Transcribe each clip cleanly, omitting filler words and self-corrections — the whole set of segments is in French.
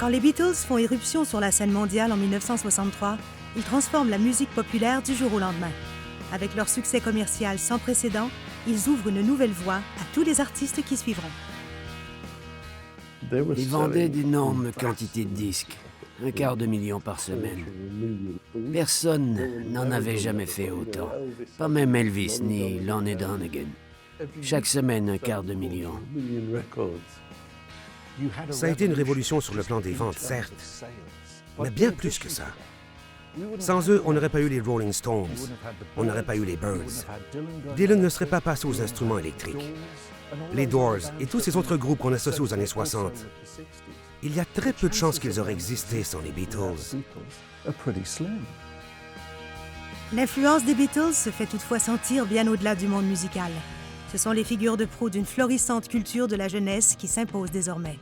Quand les Beatles font éruption sur la scène mondiale en 1963, ils transforment la musique populaire du jour au lendemain. Avec leur succès commercial sans précédent, ils ouvrent une nouvelle voie à tous les artistes qui suivront. Ils vendaient d'énormes quantités de disques, 250 000 par semaine. Personne n'en avait jamais fait autant. Pas même Elvis ni Lonnie Donegan. Chaque semaine, 250 000. Ça a été une révolution sur le plan des ventes, certes, mais bien plus que ça. Sans eux, on n'aurait pas eu les Rolling Stones, on n'aurait pas eu les Byrds. Dylan ne serait pas passé aux instruments électriques. Les Doors et tous ces autres groupes qu'on associe aux années 60. Il y a très peu de chances qu'ils auraient existé sans les Beatles. L'influence des Beatles se fait toutefois sentir bien au-delà du monde musical. Ce sont les figures de proue d'une florissante culture de la jeunesse qui s'imposent désormais.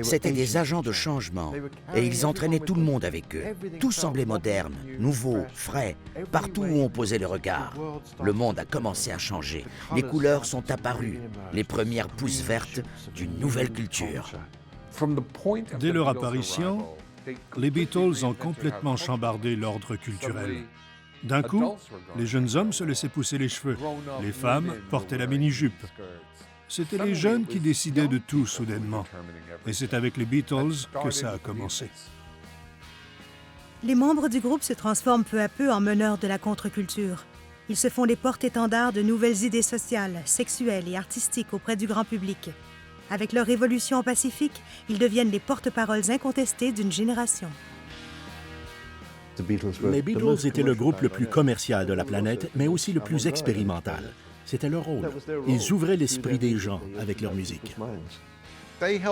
C'étaient des agents de changement et ils entraînaient tout le monde avec eux. Tout semblait moderne, nouveau, frais, partout où on posait le regard. Le monde a commencé à changer. Les couleurs sont apparues, les premières pousses vertes d'une nouvelle culture. Dès leur apparition, les Beatles ont complètement chambardé l'ordre culturel. D'un coup, les jeunes hommes se laissaient pousser les cheveux. Les femmes portaient la mini-jupe. C'était les jeunes qui décidaient de tout soudainement. Et c'est avec les Beatles que ça a commencé. Les membres du groupe se transforment peu à peu en meneurs de la contre-culture. Ils se font les porte-étendards de nouvelles idées sociales, sexuelles et artistiques auprès du grand public. Avec leur évolution pacifique, ils deviennent les porte-paroles incontestés d'une génération. Les Beatles étaient le groupe le plus commercial de la planète, mais aussi le plus expérimental. C'était leur rôle. Ils ouvraient l'esprit des gens avec leur musique.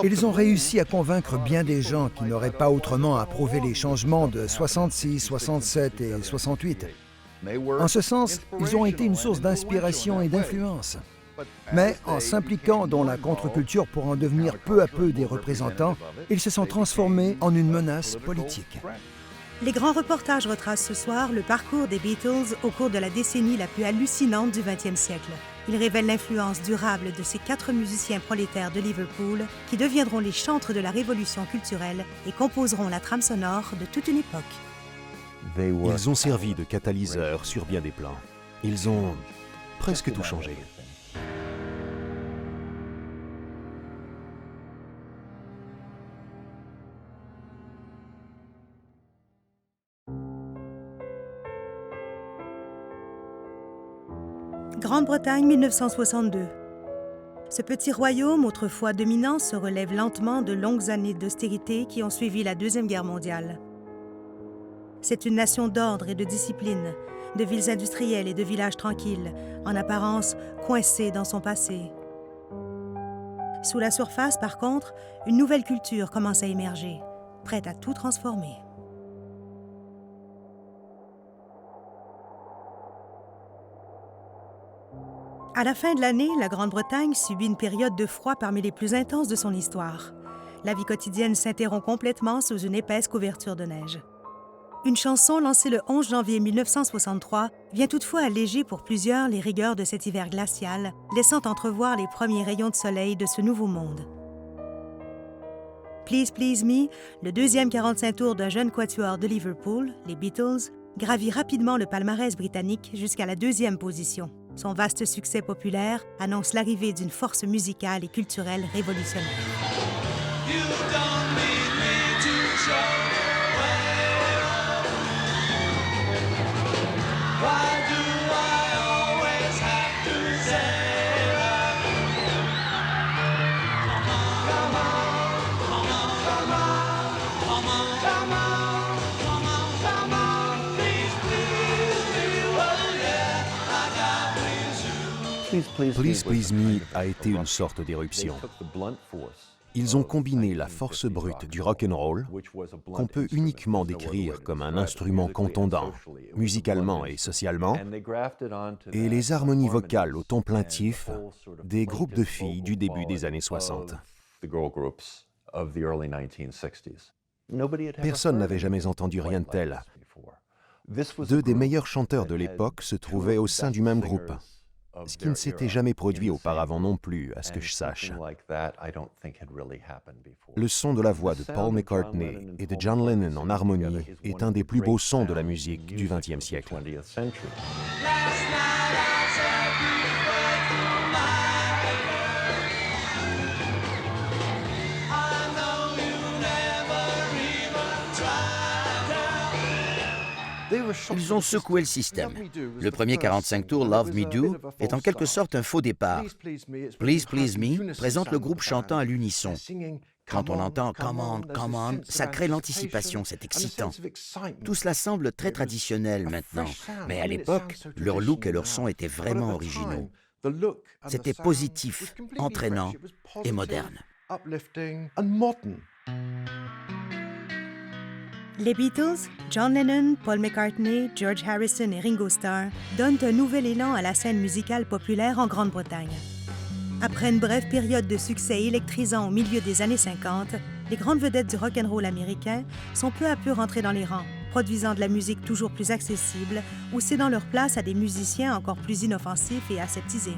Ils ont réussi à convaincre bien des gens qui n'auraient pas autrement approuvé les changements de 66, 67 et 68. En ce sens, ils ont été une source d'inspiration et d'influence. Mais en s'impliquant dans la contre-culture pour en devenir peu à peu des représentants, ils se sont transformés en une menace politique. Les grands reportages retracent ce soir le parcours des Beatles au cours de la décennie la plus hallucinante du XXe siècle. Ils révèlent l'influence durable de ces 4 musiciens prolétaires de Liverpool qui deviendront les chantres de la révolution culturelle et composeront la trame sonore de toute une époque. Ils ont servi de catalyseur sur bien des plans. Ils ont presque tout changé. Grande-Bretagne 1962. Ce petit royaume, autrefois dominant, se relève lentement de longues années d'austérité qui ont suivi la Deuxième Guerre mondiale. C'est une nation d'ordre et de discipline, de villes industrielles et de villages tranquilles, en apparence coincée dans son passé. Sous la surface, par contre, une nouvelle culture commence à émerger, prête à tout transformer. À la fin de l'année, la Grande-Bretagne subit une période de froid parmi les plus intenses de son histoire. La vie quotidienne s'interrompt complètement sous une épaisse couverture de neige. Une chanson lancée le 11 janvier 1963 vient toutefois alléger pour plusieurs les rigueurs de cet hiver glacial, laissant entrevoir les premiers rayons de soleil de ce nouveau monde. Please Please Me, le deuxième 45 tours d'un jeune quatuor de Liverpool, les Beatles, gravit rapidement le palmarès britannique jusqu'à la 2e position. Son vaste succès populaire annonce l'arrivée d'une force musicale et culturelle révolutionnaire. Please Please Me a été une sorte d'éruption. Ils ont combiné la force brute du rock'n'roll, qu'on peut uniquement décrire comme un instrument contondant, musicalement et socialement, et les harmonies vocales au ton plaintif des groupes de filles du début des années 60. Personne n'avait jamais entendu rien de tel. 2 des meilleurs chanteurs de l'époque se trouvaient au sein du même groupe. ce qui ne s'était jamais produit auparavant non plus, à ce que je sache. Le son de la voix de Paul McCartney et de John Lennon en harmonie est un des plus beaux sons de la musique du XXe siècle. Ils ont secoué le système. Le premier 45 tours, Love Me Do, est en quelque sorte un faux départ. Please Please Me présente le groupe chantant à l'unisson. Quand on entend Come On, Come On, ça crée l'anticipation, c'est excitant. Tout cela semble très traditionnel maintenant, mais à l'époque, leur look et leur son étaient vraiment originaux. C'était positif, entraînant et moderne. Les Beatles, John Lennon, Paul McCartney, George Harrison et Ringo Starr donnent un nouvel élan à la scène musicale populaire en Grande-Bretagne. Après une brève période de succès électrisant au milieu des années 50, les grandes vedettes du rock'n'roll américain sont peu à peu rentrées dans les rangs, produisant de la musique toujours plus accessible ou cédant leur place à des musiciens encore plus inoffensifs et aseptisés.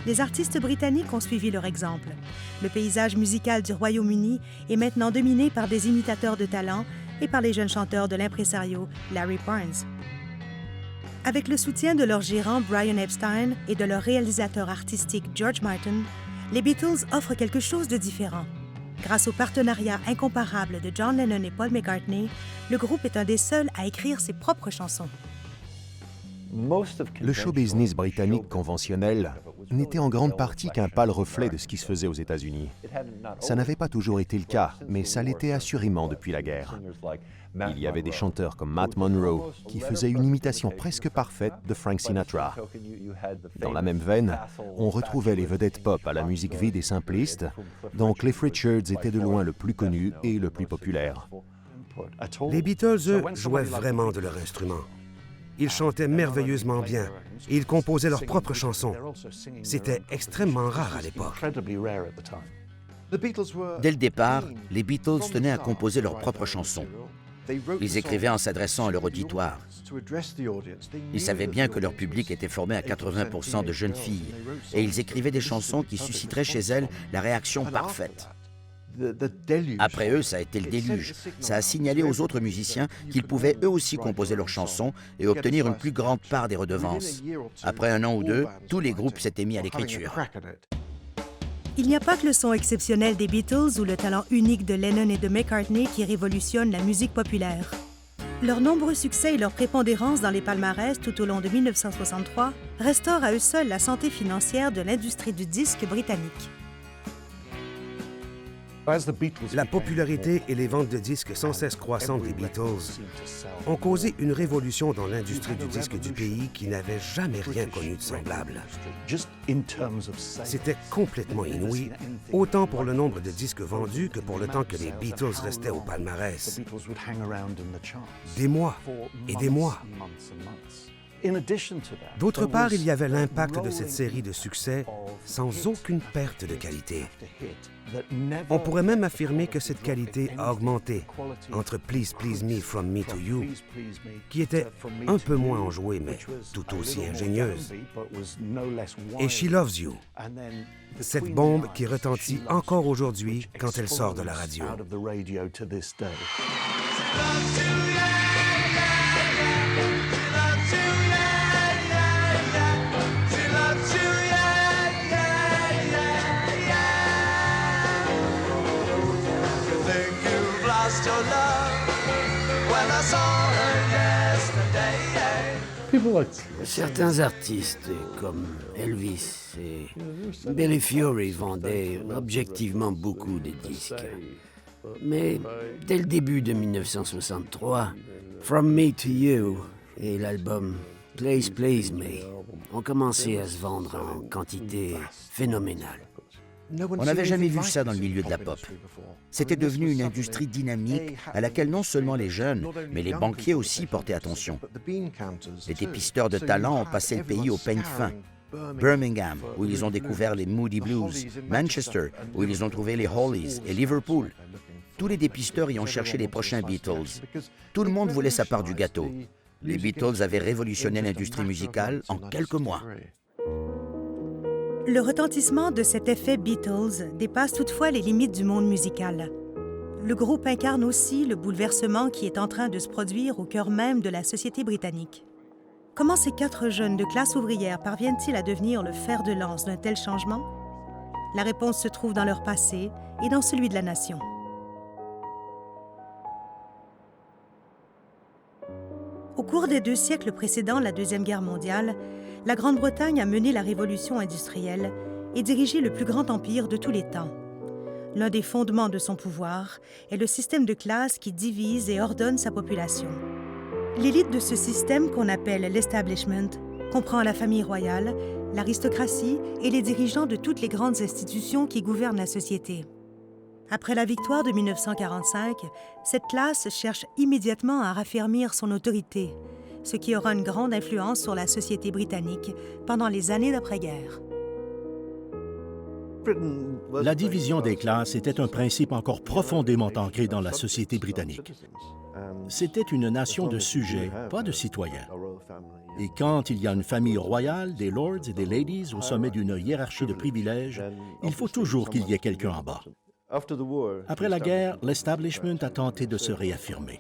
Les artistes britanniques ont suivi leur exemple. Le paysage musical du Royaume-Uni est maintenant dominé par des imitateurs de talent et par les jeunes chanteurs de l'impresario Larry Parnes. Avec le soutien de leur gérant Brian Epstein et de leur réalisateur artistique George Martin, les Beatles offrent quelque chose de différent. Grâce au partenariat incomparable de John Lennon et Paul McCartney, le groupe est un des seuls à écrire ses propres chansons. Le show business britannique conventionnel n'était en grande partie qu'un pâle reflet de ce qui se faisait aux États-Unis. Ça n'avait pas toujours été le cas, mais ça l'était assurément depuis la guerre. Il y avait des chanteurs comme Matt Monro qui faisaient une imitation presque parfaite de Frank Sinatra. Dans la même veine, on retrouvait les vedettes pop à la musique vide et simpliste, dont Cliff Richards était de loin le plus connu et le plus populaire. Les Beatles, eux, jouaient vraiment de leur instrument. Ils chantaient merveilleusement bien et ils composaient leurs propres chansons. C'était extrêmement rare à l'époque. Dès le départ, les Beatles tenaient à composer leurs propres chansons. Ils écrivaient en s'adressant à leur auditoire. Ils savaient bien que leur public était formé à 80% de jeunes filles et ils écrivaient des chansons qui susciteraient chez elles la réaction parfaite. Après eux, ça a été le déluge. Ça a signalé aux autres musiciens qu'ils pouvaient eux aussi composer leurs chansons et obtenir une plus grande part des redevances. Après un an ou deux, tous les groupes s'étaient mis à l'écriture. Il n'y a pas que le son exceptionnel des Beatles ou le talent unique de Lennon et de McCartney qui révolutionnent la musique populaire. Leurs nombreux succès et leur prépondérance dans les palmarès tout au long de 1963 restaurent à eux seuls la santé financière de l'industrie du disque britannique. La popularité et les ventes de disques sans cesse croissantes des Beatles ont causé une révolution dans l'industrie du disque du pays qui n'avait jamais rien connu de semblable. C'était complètement inouï, autant pour le nombre de disques vendus que pour le temps que les Beatles restaient au palmarès. Des mois et des mois. D'autre part, il y avait l'impact de cette série de succès sans aucune perte de qualité. On pourrait même affirmer que cette qualité a augmenté entre Please Please Me From Me to You, qui était un peu moins enjouée mais tout aussi ingénieuse, et She Loves You, cette bombe qui retentit encore aujourd'hui quand elle sort de la radio. Certains artistes, comme Elvis et Billy Fury, vendaient objectivement beaucoup de disques. Mais dès le début de 1963, From Me to You et l'album Please Please Me ont commencé à se vendre en quantité phénoménale. On n'avait jamais vu ça dans le milieu de la pop. C'était devenu une industrie dynamique à laquelle non seulement les jeunes, mais les banquiers aussi portaient attention. Les dépisteurs de talent ont passé le pays au peigne fin. Birmingham, où ils ont découvert les Moody Blues, Manchester, où ils ont trouvé les Hollies, et Liverpool. Tous les dépisteurs y ont cherché les prochains Beatles. Tout le monde voulait sa part du gâteau. Les Beatles avaient révolutionné l'industrie musicale en quelques mois. Le retentissement de cet effet Beatles dépasse toutefois les limites du monde musical. Le groupe incarne aussi le bouleversement qui est en train de se produire au cœur même de la société britannique. Comment ces 4 jeunes de classe ouvrière parviennent-ils à devenir le fer de lance d'un tel changement? La réponse se trouve dans leur passé et dans celui de la nation. Au cours des 2 siècles précédant la Deuxième Guerre mondiale, la Grande-Bretagne a mené la révolution industrielle et dirigé le plus grand empire de tous les temps. L'un des fondements de son pouvoir est le système de classe qui divise et ordonne sa population. L'élite de ce système, qu'on appelle l'establishment, comprend la famille royale, l'aristocratie et les dirigeants de toutes les grandes institutions qui gouvernent la société. Après la victoire de 1945, cette classe cherche immédiatement à raffermir son autorité, ce qui aura une grande influence sur la société britannique pendant les années d'après-guerre. La division des classes était un principe encore profondément ancré dans la société britannique. C'était une nation de sujets, pas de citoyens. Et quand il y a une famille royale, des lords et des ladies au sommet d'une hiérarchie de privilèges, il faut toujours qu'il y ait quelqu'un en bas. Après la guerre, l'establishment a tenté de se réaffirmer.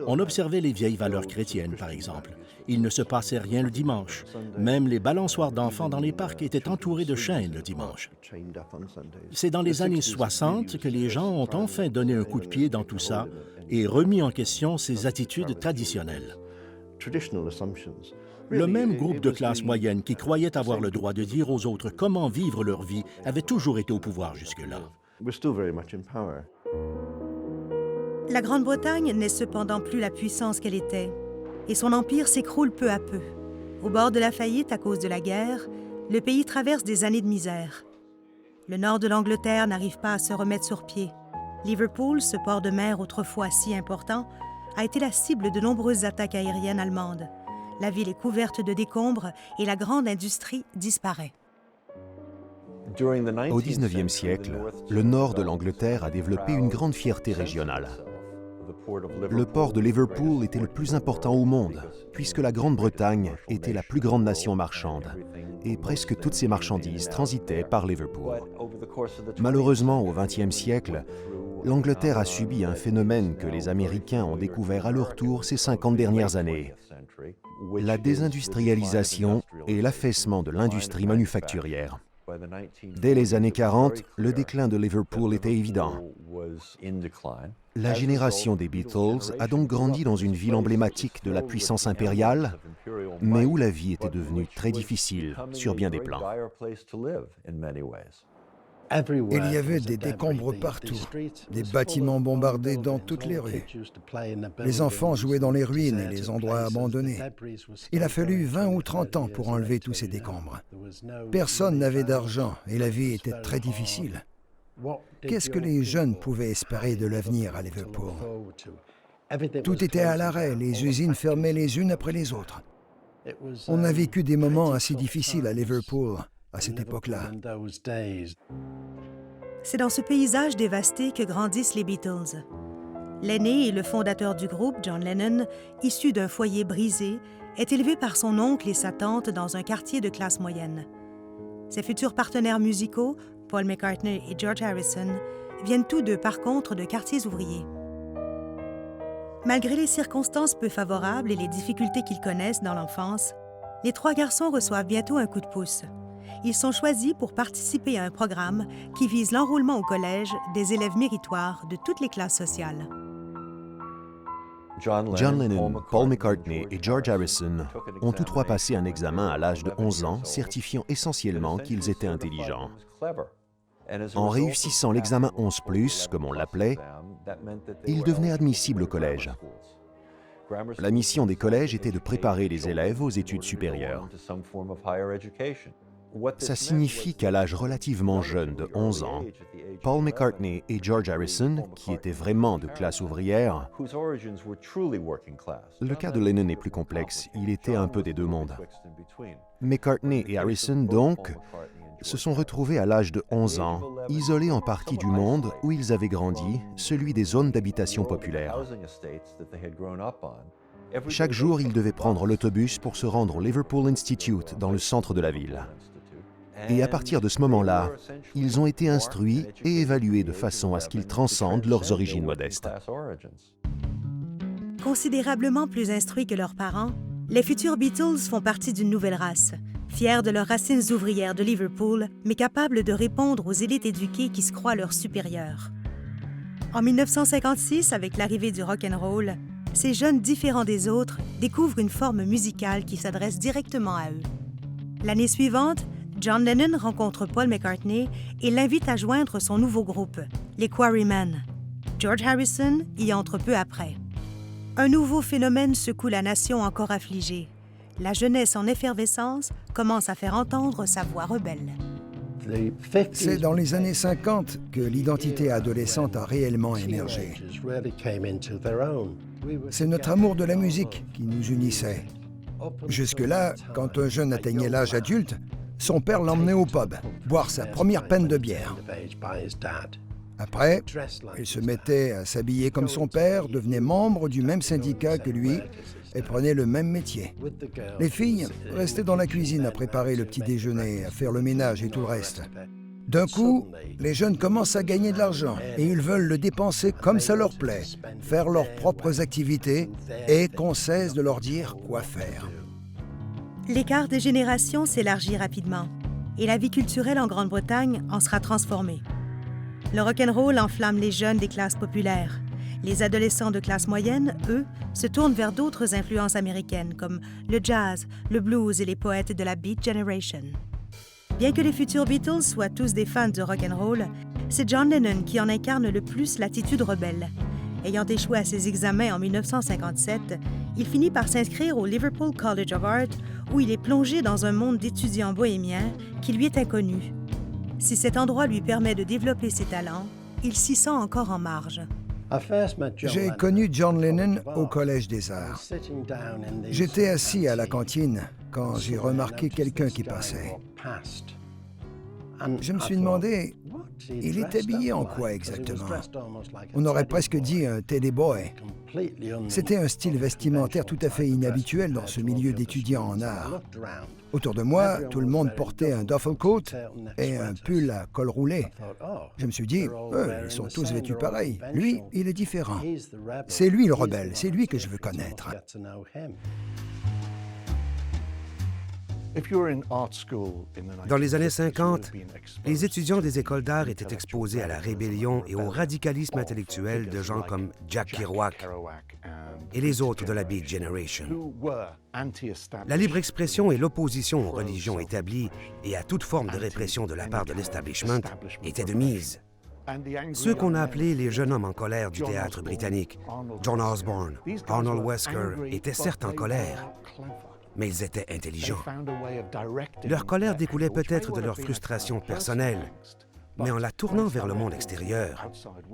On observait les vieilles valeurs chrétiennes, par exemple. Il ne se passait rien le dimanche. Même les balançoires d'enfants dans les parcs étaient entourés de chaînes le dimanche. C'est dans les années 60 que les gens ont enfin donné un coup de pied dans tout ça et remis en question ces attitudes traditionnelles. Le même groupe de classe moyenne qui croyait avoir le droit de dire aux autres comment vivre leur vie avait toujours été au pouvoir jusque-là. La Grande-Bretagne n'est cependant plus la puissance qu'elle était, et son empire s'écroule peu à peu. Au bord de la faillite à cause de la guerre, le pays traverse des années de misère. Le nord de l'Angleterre n'arrive pas à se remettre sur pied. Liverpool, ce port de mer autrefois si important, a été la cible de nombreuses attaques aériennes allemandes. La ville est couverte de décombres et la grande industrie disparaît. Au XIXe siècle, le nord de l'Angleterre a développé une grande fierté régionale. Le port de Liverpool était le plus important au monde, puisque la Grande-Bretagne était la plus grande nation marchande, et presque toutes ces marchandises transitaient par Liverpool. Malheureusement, au XXe siècle, l'Angleterre a subi un phénomène que les Américains ont découvert à leur tour ces 50 dernières années: la désindustrialisation et l'affaissement de l'industrie manufacturière. Dès les années 40, le déclin de Liverpool était évident. La génération des Beatles a donc grandi dans une ville emblématique de la puissance impériale, mais où la vie était devenue très difficile sur bien des plans. Il y avait des décombres partout, des bâtiments bombardés dans toutes les rues. Les enfants jouaient dans les ruines et les endroits abandonnés. Il a fallu 20 ou 30 ans pour enlever tous ces décombres. Personne n'avait d'argent et la vie était très difficile. Qu'est-ce que les jeunes pouvaient espérer de l'avenir à Liverpool? Tout était à l'arrêt, les usines fermaient les unes après les autres. On a vécu des moments assez difficiles à Liverpool à cette époque-là. C'est dans ce paysage dévasté que grandissent les Beatles. L'aîné et le fondateur du groupe, John Lennon, issu d'un foyer brisé, est élevé par son oncle et sa tante dans un quartier de classe moyenne. Ses futurs partenaires musicaux, Paul McCartney et George Harrison, viennent tous deux par contre de quartiers ouvriers. Malgré les circonstances peu favorables et les difficultés qu'ils connaissent dans l'enfance, les 3 garçons reçoivent bientôt un coup de pouce. Ils sont choisis pour participer à un programme qui vise l'enrôlement au collège des élèves méritoires de toutes les classes sociales. John Lennon, Paul McCartney et George Harrison ont tous 3 passé un examen à l'âge de 11 ans, certifiant essentiellement qu'ils étaient intelligents. En réussissant l'examen 11+, comme on l'appelait, ils devenaient admissibles au collège. La mission des collèges était de préparer les élèves aux études supérieures. Ça signifie qu'à l'âge relativement jeune de 11 ans, Paul McCartney et George Harrison, qui étaient vraiment de classe ouvrière, le cas de Lennon est plus complexe, il était un peu des deux mondes. McCartney et Harrison, donc, se sont retrouvés à l'âge de 11 ans, isolés en partie du monde où ils avaient grandi, celui des zones d'habitation populaires. Chaque jour, ils devaient prendre l'autobus pour se rendre au Liverpool Institute, dans le centre de la ville. Et à partir de ce moment-là, ils ont été instruits et évalués de façon à ce qu'ils transcendent leurs origines modestes. Considérablement plus instruits que leurs parents, les futurs Beatles font partie d'une nouvelle race, fiers de leurs racines ouvrières de Liverpool, mais capables de répondre aux élites éduquées qui se croient leurs supérieurs. En 1956, avec l'arrivée du rock and roll, ces jeunes différents des autres découvrent une forme musicale qui s'adresse directement à eux. L'année suivante, John Lennon rencontre Paul McCartney et l'invite à joindre son nouveau groupe, les Quarrymen. George Harrison y entre peu après. Un nouveau phénomène secoue la nation encore affligée. La jeunesse en effervescence commence à faire entendre sa voix rebelle. C'est dans les années 50 que l'identité adolescente a réellement émergé. C'est notre amour de la musique qui nous unissait. Jusque-là, quand un jeune atteignait l'âge adulte, son père l'emmenait au pub, boire sa première pinte de bière. Après, il se mettait à s'habiller comme son père, devenait membre du même syndicat que lui et prenait le même métier. Les filles restaient dans la cuisine à préparer le petit déjeuner, à faire le ménage et tout le reste. D'un coup, les jeunes commencent à gagner de l'argent et ils veulent le dépenser comme ça leur plaît, faire leurs propres activités et qu'on cesse de leur dire quoi faire. L'écart des générations s'élargit rapidement et la vie culturelle en Grande-Bretagne en sera transformée. Le rock'n'roll enflamme les jeunes des classes populaires. Les adolescents de classe moyenne, eux, se tournent vers d'autres influences américaines comme le jazz, le blues et les poètes de la Beat Generation. Bien que les futurs Beatles soient tous des fans de rock'n'roll, c'est John Lennon qui en incarne le plus l'attitude rebelle. Ayant échoué à ses examens en 1957, il finit par s'inscrire au Liverpool College of Art, où il est plongé dans un monde d'étudiants bohémiens qui lui est inconnu. Si cet endroit lui permet de développer ses talents, il s'y sent encore en marge. J'ai connu John Lennon au Collège des Arts. J'étais assis à la cantine quand j'ai remarqué quelqu'un qui passait. Je me suis demandé, il est habillé en quoi exactement? On aurait presque dit un teddy boy. C'était un style vestimentaire tout à fait inhabituel dans ce milieu d'étudiants en art. Autour de moi, tout le monde portait un duffel coat et un pull à col roulé. Je me suis dit, ils sont tous vêtus pareil. Lui, il est différent. C'est lui le rebelle, c'est lui que je veux connaître. Dans les années 50, les étudiants des écoles d'art étaient exposés à la rébellion et au radicalisme intellectuel de gens comme Jack Kerouac et les autres de la Beat Generation. La libre expression et l'opposition aux religions établies et à toute forme de répression de la part de l'establishment étaient de mise. Ceux qu'on a appelés les jeunes hommes en colère du théâtre britannique, John Osborne, Arnold Wesker, étaient certes en colère, mais ils étaient intelligents. Leur colère découlait peut-être de leur frustration personnelle, mais en la tournant vers le monde extérieur,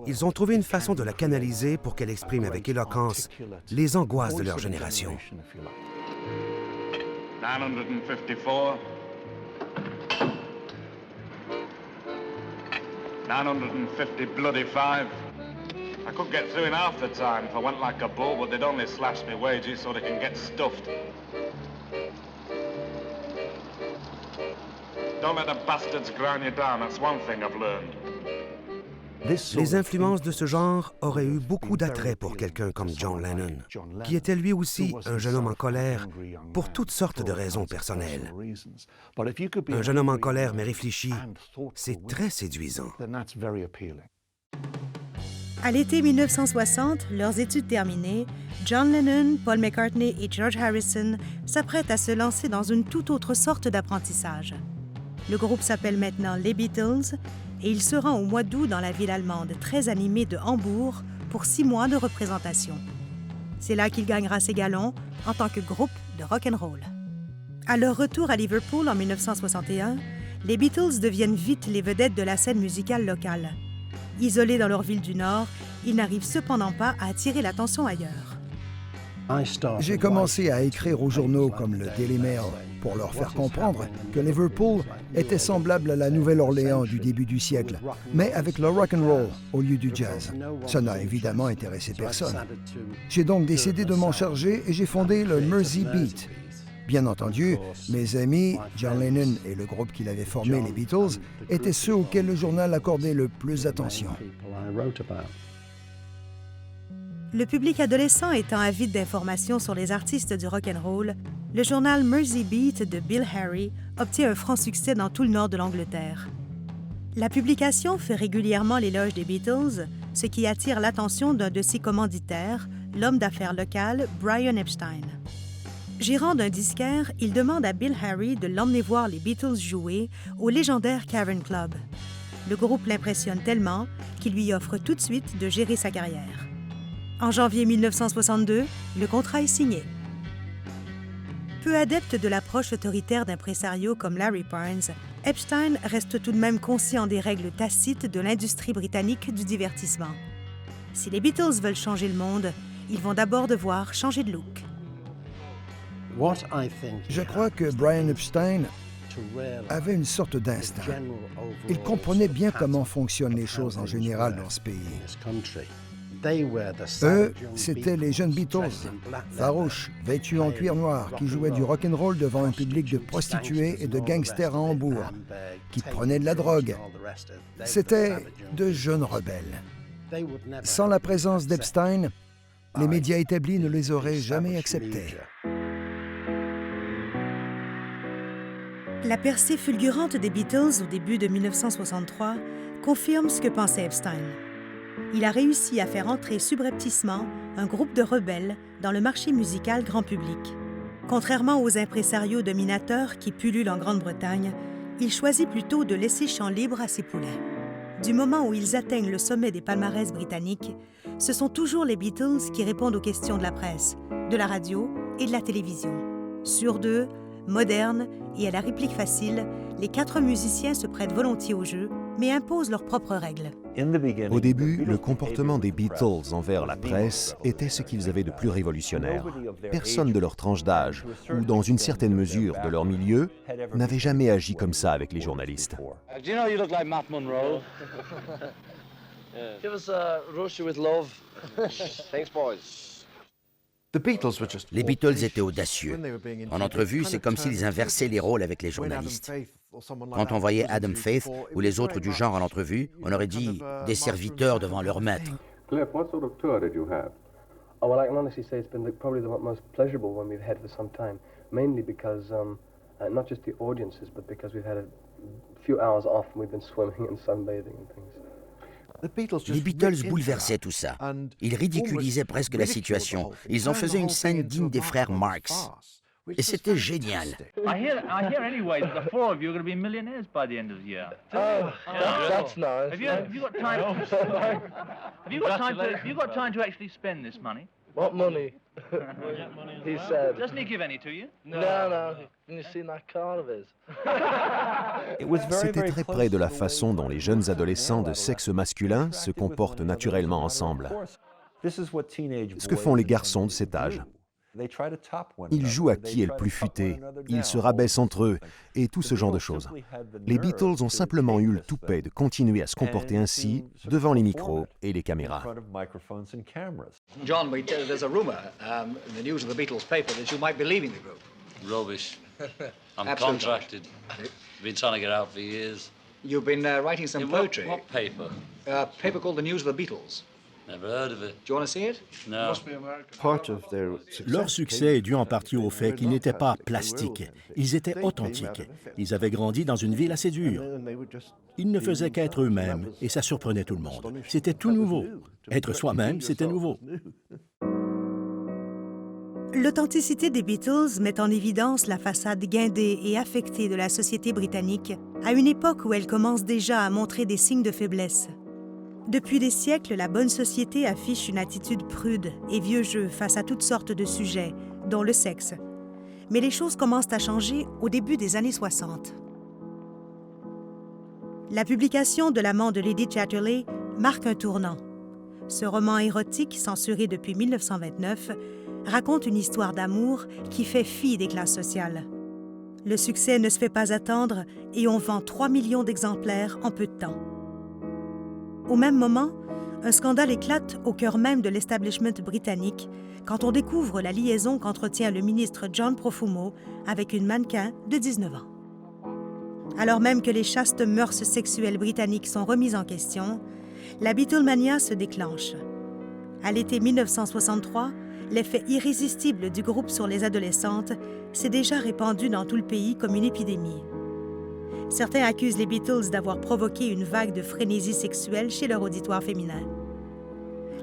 ils ont trouvé une façon de la canaliser pour qu'elle exprime avec éloquence les angoisses de leur génération. 954. 950 bloody 5. I could get through in half the time if I went like a bull, but they'd only slash me wages so they can get stuffed. Don't let the bastards grind you down, that's one thing I've learned. Les influences de ce genre auraient eu beaucoup d'attrait pour quelqu'un comme John Lennon, qui était lui aussi un jeune homme en colère pour toutes sortes de raisons personnelles. Un jeune homme en colère mais réfléchi, c'est très séduisant. À l'été 1960, leurs études terminées, John Lennon, Paul McCartney et George Harrison s'apprêtent à se lancer dans une toute autre sorte d'apprentissage. Le groupe s'appelle maintenant les Beatles et il se rend au mois d'août dans la ville allemande très animée de Hambourg pour 6 mois de représentation. C'est là qu'il gagnera ses galons en tant que groupe de rock'n'roll. À leur retour à Liverpool en 1961, les Beatles deviennent vite les vedettes de la scène musicale locale. Isolés dans leur ville du Nord, ils n'arrivent cependant pas à attirer l'attention ailleurs. J'ai commencé à écrire aux journaux comme le Daily Mail pour leur faire comprendre que Liverpool était semblable à la Nouvelle-Orléans du début du siècle, mais avec le rock and roll au lieu du jazz. Ça n'a évidemment intéressé personne. J'ai donc décidé de m'en charger et j'ai fondé le Mersey Beat. Bien entendu, mes amis, John Lennon et le groupe qu'il avait formé, les Beatles, étaient ceux auxquels le journal accordait le plus d'attention. Le public adolescent étant avide d'informations sur les artistes du rock and roll, le journal Mersey Beat de Bill Harry obtient un franc succès dans tout le nord de l'Angleterre. La publication fait régulièrement l'éloge des Beatles, ce qui attire l'attention d'un de ses commanditaires, l'homme d'affaires local Brian Epstein. Gérant d'un disquaire, il demande à Bill Harry de l'emmener voir les Beatles jouer au légendaire Cavern Club. Le groupe l'impressionne tellement qu'il lui offre tout de suite de gérer sa carrière. En janvier 1962, le contrat est signé. Peu adepte de l'approche autoritaire d'impresarios comme Larry Parnes, Epstein reste tout de même conscient des règles tacites de l'industrie britannique du divertissement. Si les Beatles veulent changer le monde, ils vont d'abord devoir changer de look. Je crois que Brian Epstein avait une sorte d'instinct. Il comprenait bien comment fonctionnent les choses en général dans ce pays. Eux, c'étaient les jeunes Beatles, farouches, vêtus en cuir noir, qui jouaient du rock'n'roll devant un public de prostituées et de gangsters à Hambourg, qui prenaient de la drogue. C'étaient de jeunes rebelles. Sans la présence d'Epstein, les médias établis ne les auraient jamais acceptés. La percée fulgurante des Beatles au début de 1963 confirme ce que pensait Epstein. Il a réussi à faire entrer subrepticement un groupe de rebelles dans le marché musical grand public. Contrairement aux impresarios dominateurs qui pullulent en Grande-Bretagne, il choisit plutôt de laisser champ libre à ses poulets. Du moment où ils atteignent le sommet des palmarès britanniques, ce sont toujours les Beatles qui répondent aux questions de la presse, de la radio et de la télévision. Sur deux, modernes et à la réplique facile, les 4 musiciens se prêtent volontiers au jeu, mais imposent leurs propres règles. Au début, le comportement des Beatles envers la presse était ce qu'ils avaient de plus révolutionnaire. Personne de leur tranche d'âge, ou dans une certaine mesure de leur milieu, n'avait jamais agi comme ça avec les journalistes. Les Beatles étaient audacieux. En entrevue, c'est comme s'ils inversaient les rôles avec les journalistes. Quand on voyait Adam Faith ou les autres du genre à l'entrevue, on aurait dit des serviteurs devant leur maître. Cliff, what sort of tour did you have? Oh, well, I can honestly say it's been probably the most pleasurable one we've had for some time, mainly because not just the audiences, but because we've had a few hours off and we've been swimming and sunbathing and things. Les Beatles bouleversaient tout ça. Ils ridiculisaient presque la situation. Ils en faisaient une scène digne des frères Marx. Et c'était génial. I hear anyway that the 4 of you are going to be millionaires by the end of the year. Oh, that's nice. Have you got time? Have you got time to actually spend this money? What money? He said. Doesn't he give any to you? No. Can you see that car of his? C'était très près de la façon dont les jeunes adolescents de sexe masculin se comportent naturellement ensemble. Ce que font les garçons de cet âge. Ils jouent à qui est le plus futé, ils se rabaissent entre eux et tout ce genre de choses. Les Beatles ont simplement eu le toupet de continuer à se comporter ainsi devant les micros et les caméras. John, there's a rumor in the news of the Beatles paper that you might be leaving the group. Rubbish. I'm contracted. I've been trying to get out for years. You've been writing some poetry. What paper? A paper called The News of the Beatles. Never heard of it. Do you want to see it? No. Leur succès est dû en partie au fait qu'ils n'étaient pas plastiques. Ils étaient authentiques. Ils avaient grandi dans une ville assez dure. Ils ne faisaient qu'être eux-mêmes et ça surprenait tout le monde. C'était tout nouveau. Être soi-même, c'était nouveau. L'authenticité des Beatles met en évidence la façade guindée et affectée de la société britannique à une époque où elle commence déjà à montrer des signes de faiblesse. Depuis des siècles, la bonne société affiche une attitude prude et vieux jeu face à toutes sortes de sujets, dont le sexe. Mais les choses commencent à changer au début des années 60. La publication de L'amant de Lady Chatterley marque un tournant. Ce roman érotique, censuré depuis 1929, raconte une histoire d'amour qui fait fi des classes sociales. Le succès ne se fait pas attendre et on vend 3 millions d'exemplaires en peu de temps. Au même moment, un scandale éclate au cœur même de l'establishment britannique quand on découvre la liaison qu'entretient le ministre John Profumo avec une mannequin de 19 ans. Alors même que les chastes mœurs sexuelles britanniques sont remises en question, la Beatlemania se déclenche. À l'été 1963, l'effet irrésistible du groupe sur les adolescentes s'est déjà répandu dans tout le pays comme une épidémie. Certains accusent les Beatles d'avoir provoqué une vague de frénésie sexuelle chez leur auditoire féminin.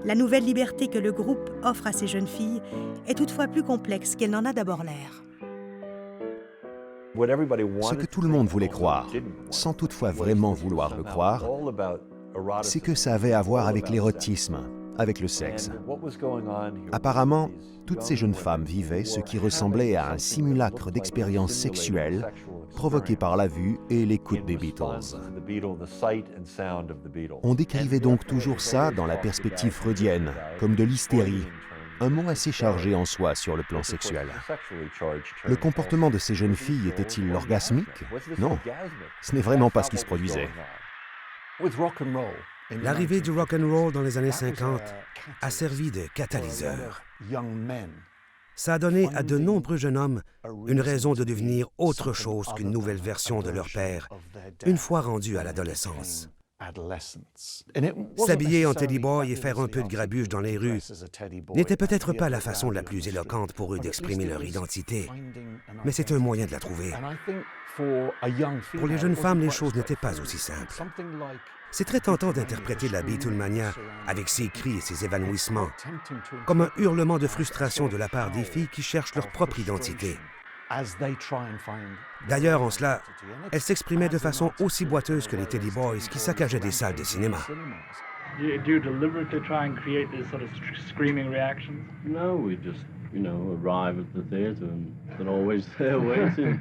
La nouvelle liberté que le groupe offre à ces jeunes filles est toutefois plus complexe qu'elle n'en a d'abord l'air. Ce que tout le monde voulait croire, sans toutefois vraiment vouloir le croire, c'est que ça avait à voir avec l'érotisme, avec le sexe. Apparemment, toutes ces jeunes femmes vivaient ce qui ressemblait à un simulacre d'expérience sexuelle provoquée par la vue et l'écoute des Beatles. On décrivait donc toujours ça dans la perspective freudienne, comme de l'hystérie, un mot assez chargé en soi sur le plan sexuel. Le comportement de ces jeunes filles était-il orgasmique? Non, ce n'est vraiment pas ce qui se produisait. L'arrivée du rock and roll dans les années 50 a servi de catalyseur. Ça a donné à de nombreux jeunes hommes une raison de devenir autre chose qu'une nouvelle version de leur père, une fois rendus à l'adolescence. S'habiller en Teddy Boy et faire un peu de grabuge dans les rues n'était peut-être pas la façon la plus éloquente pour eux d'exprimer leur identité, mais c'est un moyen de la trouver. Pour les jeunes femmes, les choses n'étaient pas aussi simples. C'est très tentant d'interpréter la Beatlemania avec ses cris et ses évanouissements, comme un hurlement de frustration de la part des filles qui cherchent leur propre identité. D'ailleurs, en cela, elles s'exprimaient de façon aussi boiteuse que les Teddy Boys qui saccageaient des salles de cinéma. Do you deliberately try and create this sort of screaming reaction? No, we just, arrive at the theatre and they're always there waiting.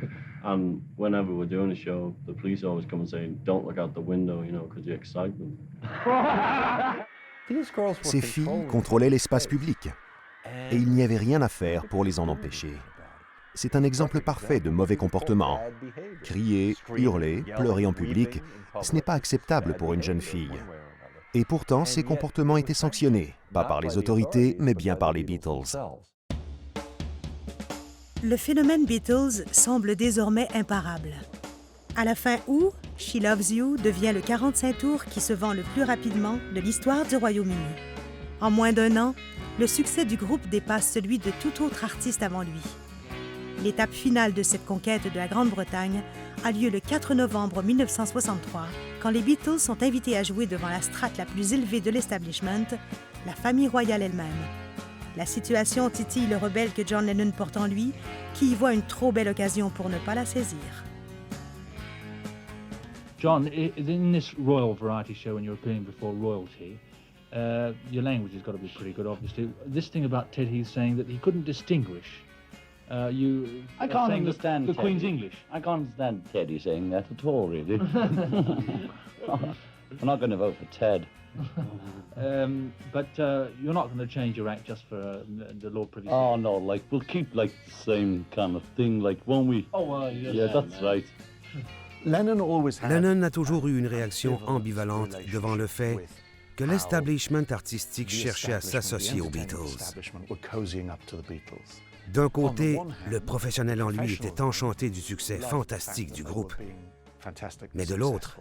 And whenever we're doing a show, the police always come and say, "Don't look out the window, because you excite them." Ces filles contrôlaient l'espace public et il n'y avait rien à faire pour les en empêcher. C'est un exemple parfait de mauvais comportement. Crier, hurler, pleurer en public, ce n'est pas acceptable pour une jeune fille. Et pourtant, ces comportements étaient sanctionnés, pas par les autorités, mais bien par les Beatles. Le phénomène Beatles semble désormais imparable. À la fin août, She Loves You devient le 45 tours qui se vend le plus rapidement de l'histoire du Royaume-Uni. En moins d'1 an, le succès du groupe dépasse celui de tout autre artiste avant lui. L'étape finale de cette conquête de la Grande-Bretagne a lieu le 4 novembre 1963, quand les Beatles sont invités à jouer devant la strate la plus élevée de l'establishment, la famille royale elle-même. La situation titille le rebelle que John Lennon porte en lui, qui y voit une trop belle occasion pour ne pas la saisir. John, in this royal variety show when you're appearing before royalty, your language has got to be pretty good, obviously. This thing about Ted, he's saying that he couldn't distinguish. I can't understand the Teddy. Queen's English. I can't understand Teddy saying that at all, really. I'm not going to vote for Ted. But you're not going to change your act just for the Lord Privy Seal. Oh, no, we'll keep, the same kind of thing, won't we? Oh, yes. Yeah, that's right. Lennon a toujours eu une réaction ambivalente devant le fait que l'establishment artistique cherchait à s'associer aux Beatles. D'un côté, le professionnel en lui était enchanté du succès fantastique du groupe, mais de l'autre,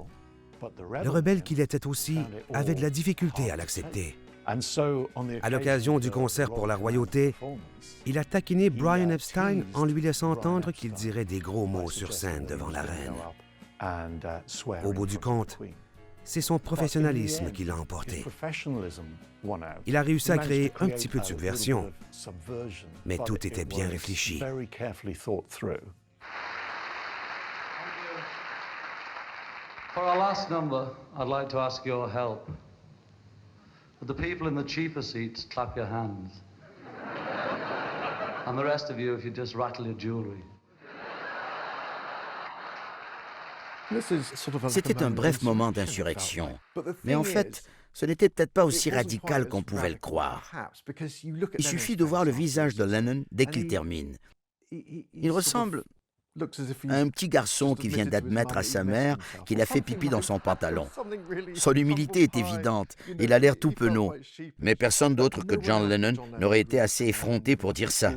le rebelle qu'il était aussi avait de la difficulté à l'accepter. À l'occasion du concert pour la royauté, il a taquiné Brian Epstein en lui laissant entendre qu'il dirait des gros mots sur scène devant la reine. Au bout du compte, c'est son professionnalisme qui l'a emporté. Il a réussi à créer un petit peu de subversion, mais tout était bien réfléchi. For our last number, I'd like to ask your help. Would the people in the cheaper seats clap your hands? And the rest of you, if you just rattle your jewelry. C'était un bref moment d'insurrection. Mais en fait, ce n'était peut-être pas aussi radical qu'on pouvait le croire. Il suffit de voir le visage de Lennon dès qu'il termine. Il ressemble Un petit garçon qui vient d'admettre à sa mère qu'il a fait pipi dans son pantalon. Son humilité est évidente, il a l'air tout penaud. Mais personne d'autre que John Lennon n'aurait été assez effronté pour dire ça.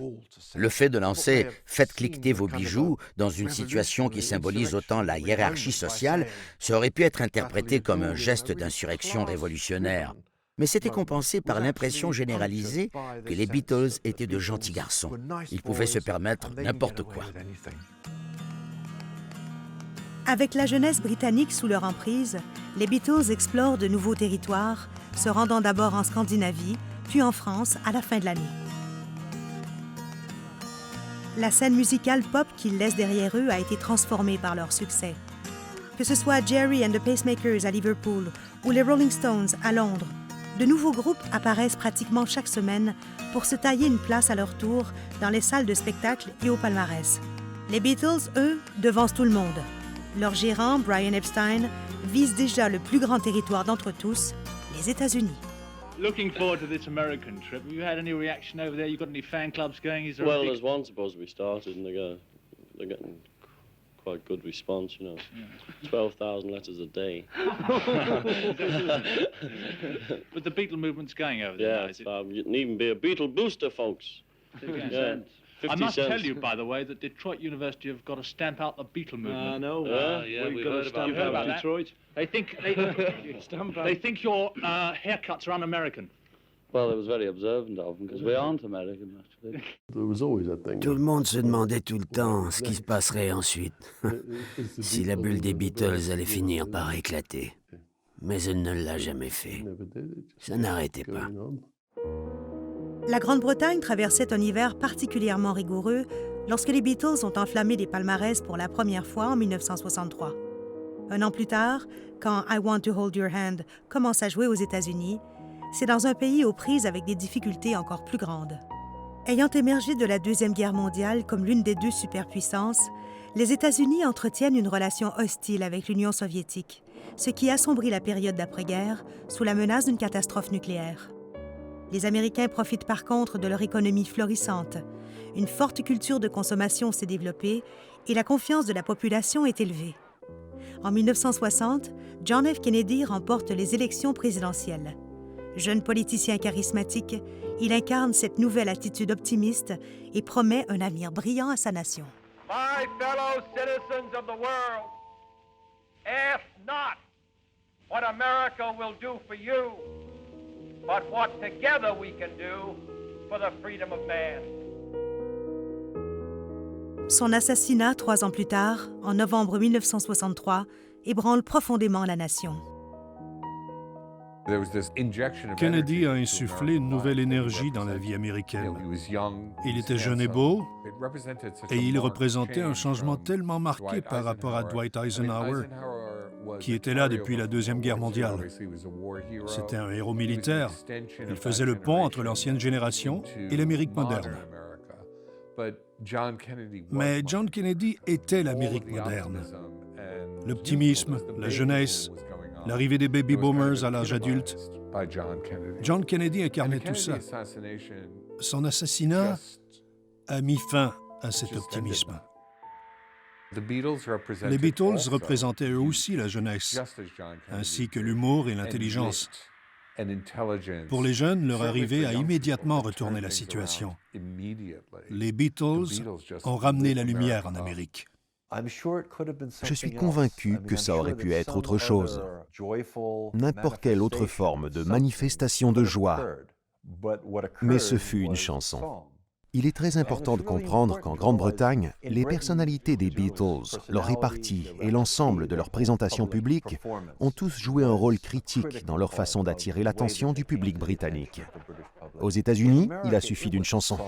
Le fait de lancer « Faites cliqueter vos bijoux » dans une situation qui symbolise autant la hiérarchie sociale, ça aurait pu être interprété comme un geste d'insurrection révolutionnaire. Mais c'était compensé par l'impression généralisée que les Beatles étaient de gentils garçons. Ils pouvaient se permettre n'importe quoi. Avec la jeunesse britannique sous leur emprise, les Beatles explorent de nouveaux territoires, se rendant d'abord en Scandinavie, puis en France à la fin de l'année. La scène musicale pop qu'ils laissent derrière eux a été transformée par leur succès. Que ce soit Jerry and the Pacemakers à Liverpool ou les Rolling Stones à Londres, de nouveaux groupes apparaissent pratiquement chaque semaine pour se tailler une place à leur tour dans les salles de spectacle et au palmarès. Les Beatles, eux, devancent tout le monde. Leur gérant, Brian Epstein, vise déjà le plus grand territoire d'entre tous, les États-Unis. Looking forward to this American trip. Have you had any reaction over there? You got any fan clubs going? Is there well, there's one supposed to be started, and they're getting quite good response, you know. 12,000 letters a day. But the Beatle movement's going over there. Yeah, you can even be a Beatle booster, folks. Yeah. I must tell you, by the way, that Detroit University have got to stamp out the Beatle movement. I know. Yeah, we've got to stamp out Detroit. They think your haircuts are un-American. Well, it was very observant of them because we aren't American, actually. There was always a thing. Tout le monde se demandait tout le temps ce qui se passerait ensuite, si la bulle des Beatles allait finir par éclater. Mais elle ne l'a jamais fait. Ça n'arrêtait pas. La Grande-Bretagne traversait un hiver particulièrement rigoureux lorsque les Beatles ont enflammé les palmarès pour la première fois en 1963. Un an plus tard, quand I Want to Hold Your Hand commence à jouer aux États-Unis, c'est dans un pays aux prises avec des difficultés encore plus grandes. Ayant émergé de la Deuxième Guerre mondiale comme l'une des deux superpuissances, les États-Unis entretiennent une relation hostile avec l'Union soviétique, ce qui assombrit la période d'après-guerre sous la menace d'une catastrophe nucléaire. Les Américains profitent par contre de leur économie florissante. Une forte culture de consommation s'est développée et la confiance de la population est élevée. En 1960, John F. Kennedy remporte les élections présidentielles. Jeune politicien charismatique, il incarne cette nouvelle attitude optimiste et promet un avenir brillant à sa nation. My fellow citizens of the world, ask not what America will do for you, but what together we can do for the freedom of man. Son assassinat 3 ans plus tard, en novembre 1963, ébranle profondément la nation. Kennedy a insufflé une nouvelle énergie dans la vie américaine. Il était jeune et beau, et il représentait un changement tellement marqué par rapport à Dwight Eisenhower, qui était là depuis la Deuxième Guerre mondiale. C'était un héros militaire. Il faisait le pont entre l'ancienne génération et l'Amérique moderne. Mais John Kennedy était l'Amérique moderne. L'optimisme, la jeunesse, l'arrivée des baby-boomers à l'âge adulte. John Kennedy incarnait tout ça. Son assassinat a mis fin à cet optimisme. Les Beatles représentaient eux aussi la jeunesse, ainsi que l'humour et l'intelligence. Pour les jeunes, leur arrivée a immédiatement retourné la situation. Les Beatles ont ramené la lumière en Amérique. Je suis convaincu que ça aurait pu être autre chose, n'importe quelle autre forme de manifestation de joie, mais ce fut une chanson. Il est très important de comprendre qu'en Grande-Bretagne, les personnalités des Beatles, leur répartie et l'ensemble de leur présentation publique ont tous joué un rôle critique dans leur façon d'attirer l'attention du public britannique. Aux États-Unis, il a suffi d'une chanson.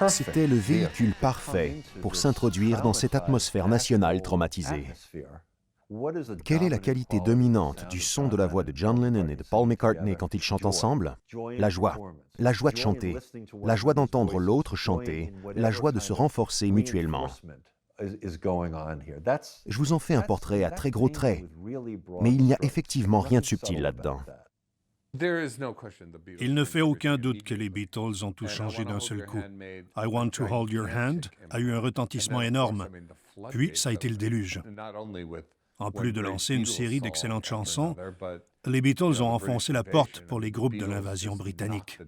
C'était le véhicule parfait pour s'introduire dans cette atmosphère nationale traumatisée. Quelle est la qualité dominante du son de la voix de John Lennon et de Paul McCartney quand ils chantent ensemble? La joie de chanter, la joie d'entendre l'autre chanter, la joie de se renforcer mutuellement. Je vous en fais un portrait à très gros traits, mais il n'y a effectivement rien de subtil là-dedans. Il ne fait aucun doute que les Beatles ont tout changé d'un seul coup. I Want to Hold Your Hand a eu un retentissement énorme, puis ça a été le déluge. En plus de lancer une série d'excellentes chansons, les Beatles ont enfoncé la porte pour les groupes de l'invasion britannique.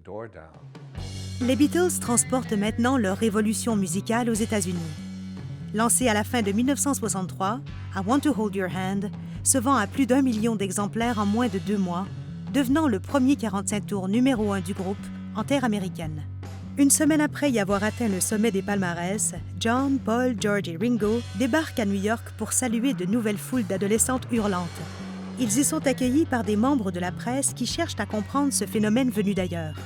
Les Beatles transportent maintenant leur révolution musicale aux États-Unis. Lancé à la fin de 1963, I Want to Hold Your Hand se vend à plus d'1 million d'exemplaires en moins de 2 mois, devenant le premier 45 tours numéro 1 du groupe en terre américaine. Une semaine après y avoir atteint le sommet des palmarès, John, Paul, George et Ringo débarquent à New York pour saluer de nouvelles foules d'adolescentes hurlantes. Ils y sont accueillis par des membres de la presse qui cherchent à comprendre ce phénomène venu d'ailleurs.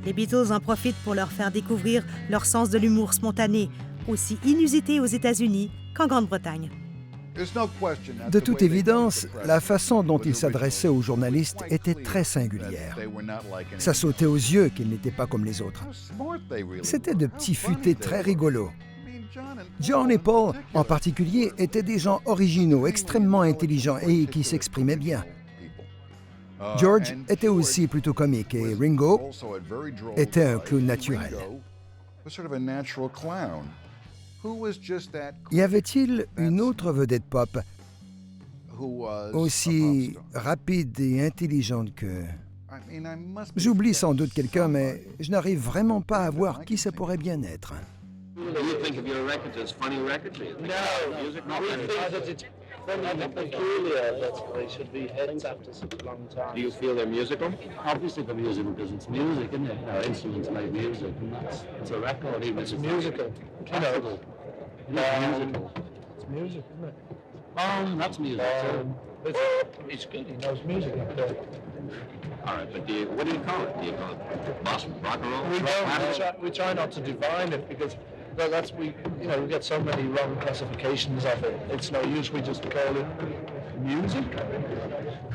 Les Beatles en profitent pour leur faire découvrir leur sens de l'humour spontané, aussi inusité aux États-Unis qu'en Grande-Bretagne. De toute évidence, la façon dont ils s'adressaient aux journalistes était très singulière. Ça sautait aux yeux qu'ils n'étaient pas comme les autres. C'était de petits futés très rigolos. John et Paul, en particulier, étaient des gens originaux, extrêmement intelligents et qui s'exprimaient bien. George était aussi plutôt comique et Ringo était un clown naturel. Y avait-il une autre vedette pop aussi rapide et intelligente que... J'oublie sans doute quelqu'un, mais je n'arrive vraiment pas à voir qui ça pourrait bien être. Do you feel they're musical? Obviously they're musical because it's music, isn't it? Our instruments make music, and it's a record, even it's musical. Classical. Musical. It's music, isn't it? That's music. It's good. He knows music up there. All right, but what do you call it? Do you call it Boston rock and roll? We try not to define it because we get so many wrong classifications of it. It's no use. We just call it music.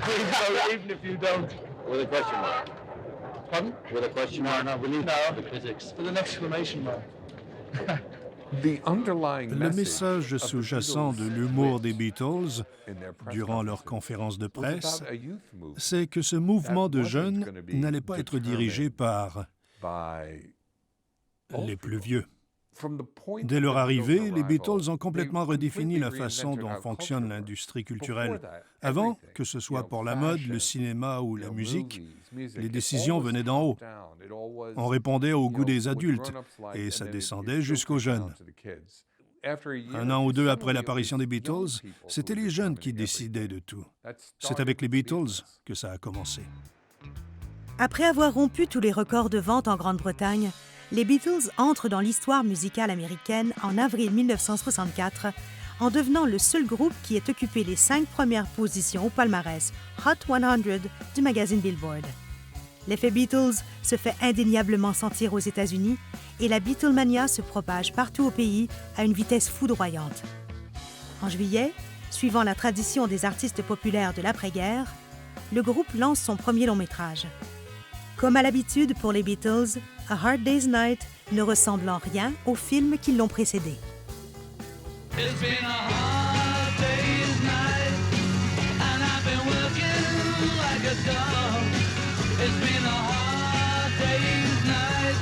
So even if you don't. With a question mark. Pardon? With a question mark. No, the physics. With an exclamation mark. Le message sous-jacent de l'humour des Beatles, durant leur conférence de presse, c'est que ce mouvement de jeunes n'allait pas être dirigé par les plus vieux. Dès leur arrivée, les Beatles ont complètement redéfini la façon dont fonctionne l'industrie culturelle. Avant, que ce soit pour la mode, le cinéma ou la musique, les décisions venaient d'en haut. On répondait au goût des adultes et ça descendait jusqu'aux jeunes. 1 an ou 2 après l'apparition des Beatles, c'était les jeunes qui décidaient de tout. C'est avec les Beatles que ça a commencé. Après avoir rompu tous les records de vente en Grande-Bretagne, les Beatles entrent dans l'histoire musicale américaine en avril 1964 en devenant le seul groupe qui ait occupé les 5 premières positions au palmarès Hot 100 du magazine Billboard. L'effet Beatles se fait indéniablement sentir aux États-Unis et la Beatlemania se propage partout au pays à une vitesse foudroyante. En juillet, suivant la tradition des artistes populaires de l'après-guerre, le groupe lance son premier long-métrage. Comme à l'habitude pour les Beatles, A Hard Day's Night ne ressemble en rien aux films qui l'ont précédé. It's been a hard day's night, and I've been working like a dog. It's been a hard day's night.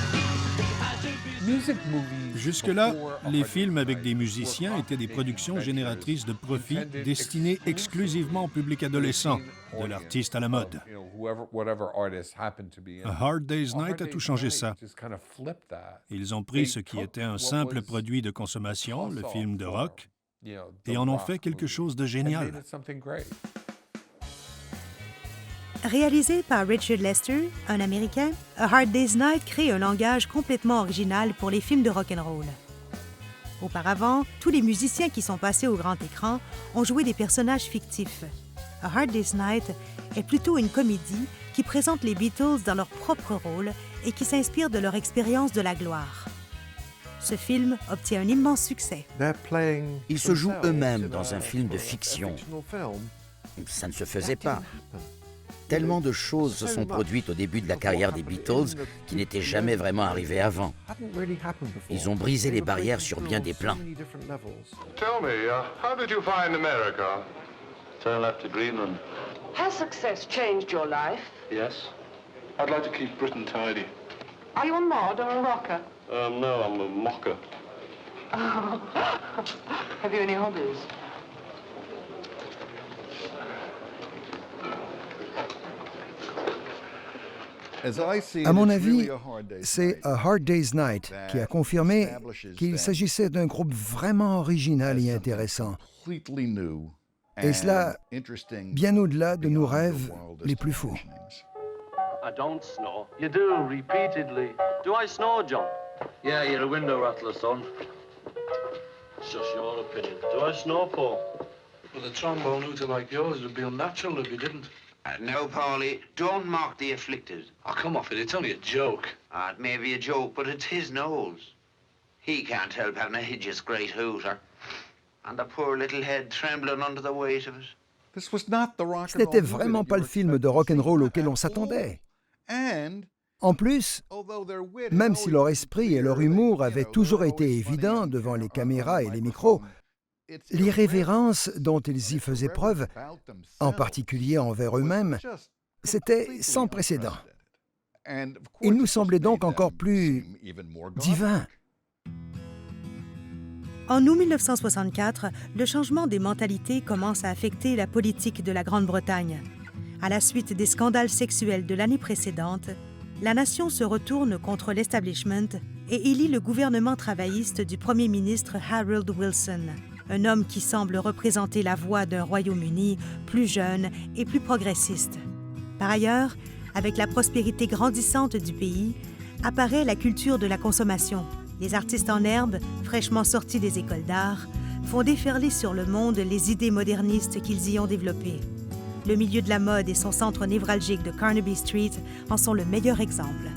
Jusque-là, les films avec des musiciens étaient des productions génératrices de profit destinées exclusivement au public adolescent, de l'artiste à la mode. A Hard Day's Night a tout changé ça. Ils ont pris ce qui était un simple produit de consommation, le film de rock, et en ont fait quelque chose de génial. Réalisé par Richard Lester, un Américain, A Hard Day's Night crée un langage complètement original pour les films de rock'n'roll. Auparavant, tous les musiciens qui sont passés au grand écran ont joué des personnages fictifs. A Hard Day's Night est plutôt une comédie qui présente les Beatles dans leur propre rôle et qui s'inspire de leur expérience de la gloire. Ce film obtient un immense succès. Ils se jouent eux-mêmes dans un film de fiction. Ça ne se faisait pas. Tellement de choses se sont produites au début de la carrière des Beatles qui n'étaient jamais vraiment arrivées avant. Ils ont brisé les barrières sur bien des plans. Tell me, how did you find America? Turn left to Greenland. Has success changed your life? Yes. I'd like to keep Britain tidy. Are you a mod or a rocker? No, I'm a mocker. Oh. Have you any hobbies? À mon avis, c'est A Hard Day's Night qui a confirmé qu'il s'agissait d'un groupe vraiment original et intéressant. Et cela, bien au-delà de nos rêves les plus fous. I don't snore. You do, repeatedly. Do I snore, John? Yeah, you're a window rattler, son. It's just your opinion. Do I snore, Paul? With a trombone hooter like yours, it would be unnatural if you didn't. No, Paulie, don't mock the afflicted. Oh, come off it, it's only a joke. It may be a joke, but it's his nose. He can't help having a hideous great hooter. And the poor little head trembling under the weight of it. Ce n'était vraiment pas le film de rock'n'roll auquel on s'attendait. En plus, même si leur esprit et leur humour avaient toujours été évidents devant les caméras et les micros, l'irrévérence dont ils y faisaient preuve, en particulier envers eux-mêmes, c'était sans précédent. Il nous semblait donc encore plus divin. En août 1964, le changement des mentalités commence à affecter la politique de la Grande-Bretagne. À la suite des scandales sexuels de l'année précédente, la nation se retourne contre l'establishment et élit le gouvernement travailliste du premier ministre Harold Wilson, un homme qui semble représenter la voix d'un Royaume-Uni plus jeune et plus progressiste. Par ailleurs, avec la prospérité grandissante du pays, apparaît la culture de la consommation. Les artistes en herbe, fraîchement sortis des écoles d'art, font déferler sur le monde les idées modernistes qu'ils y ont développées. Le milieu de la mode et son centre névralgique de Carnaby Street en sont le meilleur exemple.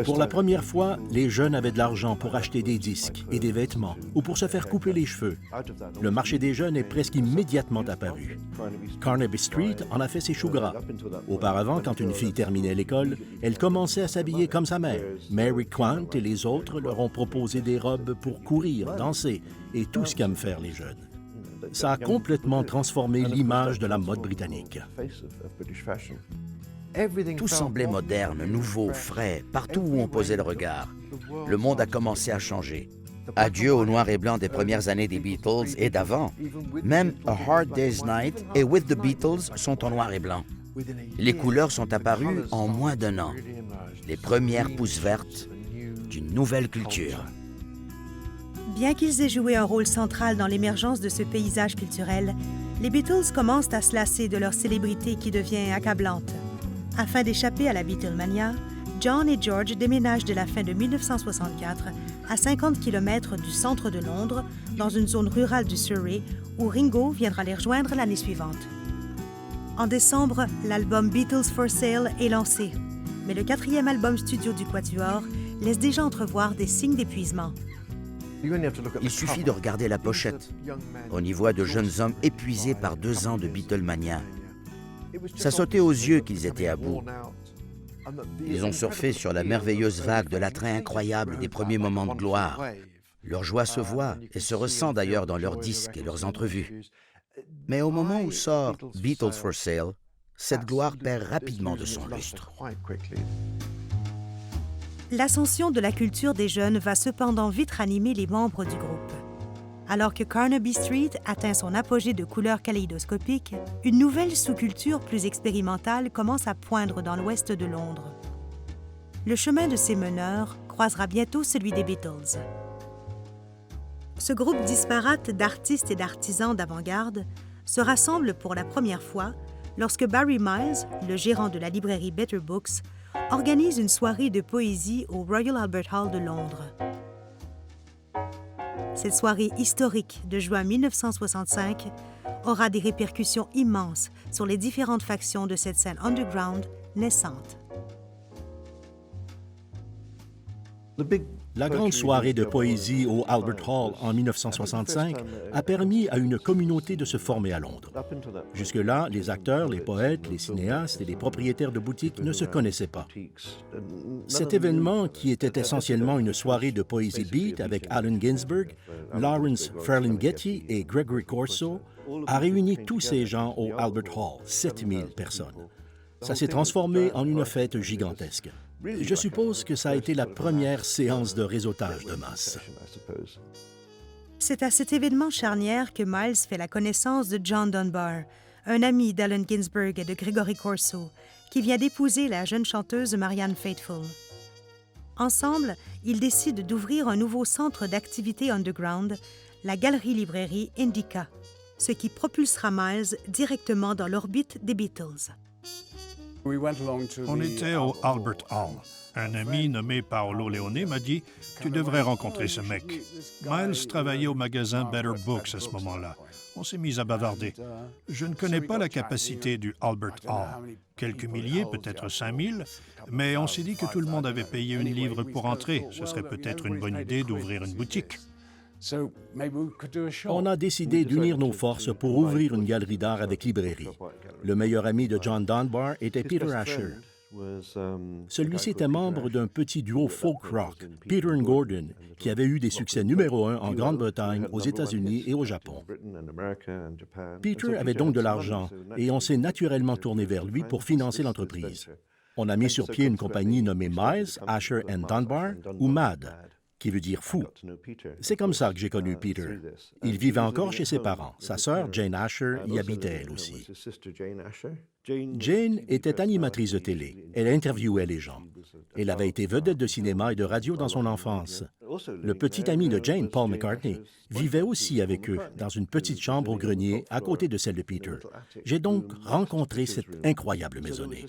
Pour la première fois, les jeunes avaient de l'argent pour acheter des disques et des vêtements ou pour se faire couper les cheveux. Le marché des jeunes est presque immédiatement apparu. Carnaby Street en a fait ses choux gras. Auparavant, quand une fille terminait l'école, elle commençait à s'habiller comme sa mère. Mary Quant et les autres leur ont proposé des robes pour courir, danser et tout ce qu'aiment faire les jeunes. Ça a complètement transformé l'image de la mode britannique. Tout semblait moderne, nouveau, frais, partout où on posait le regard. Le monde a commencé à changer. Adieu au noir et blanc des premières années des Beatles et d'avant. Même A Hard Day's Night et With the Beatles sont en noir et blanc. Les couleurs sont apparues en moins d'1 an. Les premières pousses vertes d'une nouvelle culture. Bien qu'ils aient joué un rôle central dans l'émergence de ce paysage culturel, les Beatles commencent à se lasser de leur célébrité qui devient accablante. Afin d'échapper à la Beatlemania, John et George déménagent dès la fin de 1964 à 50 km du centre de Londres, dans une zone rurale du Surrey, où Ringo viendra les rejoindre l'année suivante. En décembre, l'album Beatles for Sale est lancé, mais le 4e album studio du Quatuor laisse déjà entrevoir des signes d'épuisement. Il suffit de regarder la pochette. On y voit de jeunes hommes épuisés par 2 ans de Beatlemania. Ça sautait aux yeux qu'ils étaient à bout. Ils ont surfé sur la merveilleuse vague de l'attrait incroyable des premiers moments de gloire. Leur joie se voit et se ressent d'ailleurs dans leurs disques et leurs entrevues. Mais au moment où sort Beatles for Sale, cette gloire perd rapidement de son lustre. L'ascension de la culture des jeunes va cependant vite ranimer les membres du groupe. Alors que Carnaby Street atteint son apogée de couleurs kaléidoscopiques, une nouvelle sous-culture plus expérimentale commence à poindre dans l'ouest de Londres. Le chemin de ces meneurs croisera bientôt celui des Beatles. Ce groupe disparate d'artistes et d'artisans d'avant-garde se rassemble pour la première fois lorsque Barry Miles, le gérant de la librairie Better Books, organise une soirée de poésie au Royal Albert Hall de Londres. Cette soirée historique de juin 1965 aura des répercussions immenses sur les différentes factions de cette scène underground naissante. La grande soirée de poésie au Albert Hall en 1965 a permis à une communauté de se former à Londres. Jusque-là, les acteurs, les poètes, les cinéastes et les propriétaires de boutiques ne se connaissaient pas. Cet événement, qui était essentiellement une soirée de poésie beat avec Allen Ginsberg, Lawrence Ferlinghetti et Gregory Corso, a réuni tous ces gens au Albert Hall, 7000 personnes. Ça s'est transformé en une fête gigantesque. Je suppose que ça a été la première séance de réseautage de masse. C'est à cet événement charnière que Miles fait la connaissance de John Dunbar, un ami d'Allen Ginsberg et de Gregory Corso, qui vient d'épouser la jeune chanteuse Marianne Faithfull. Ensemble, ils décident d'ouvrir un nouveau centre d'activité underground, la galerie-librairie Indica, ce qui propulsera Miles directement dans l'orbite des Beatles. On était au Albert Hall. Un ami nommé Paolo Leone m'a dit « Tu devrais rencontrer ce mec ». Miles travaillait au magasin Better Books à ce moment-là. On s'est mis à bavarder. Je ne connais pas la capacité du Albert Hall. Quelques milliers, peut-être 5000, mais on s'est dit que tout le monde avait payé une livre pour entrer. Ce serait peut-être une bonne idée d'ouvrir une boutique. On a décidé d'unir nos forces pour ouvrir une galerie d'art avec librairie. Le meilleur ami de John Dunbar était Peter Asher. Celui-ci était membre d'un petit duo folk rock, Peter and Gordon, qui avait eu des succès numéro 1 en Grande-Bretagne, aux États-Unis et au Japon. Peter avait donc de l'argent et on s'est naturellement tourné vers lui pour financer l'entreprise. On a mis sur pied une compagnie nommée Miles, Asher and Dunbar, ou MAD, qui veut dire fou. C'est comme ça que j'ai connu Peter. Il vivait encore chez ses parents. Sa sœur, Jane Asher, y habitait elle aussi. Jane était animatrice de télé. Elle interviewait les gens. Elle avait été vedette de cinéma et de radio dans son enfance. Le petit ami de Jane, Paul McCartney, vivait aussi avec eux dans une petite chambre au grenier à côté de celle de Peter. J'ai donc rencontré cette incroyable maisonnée.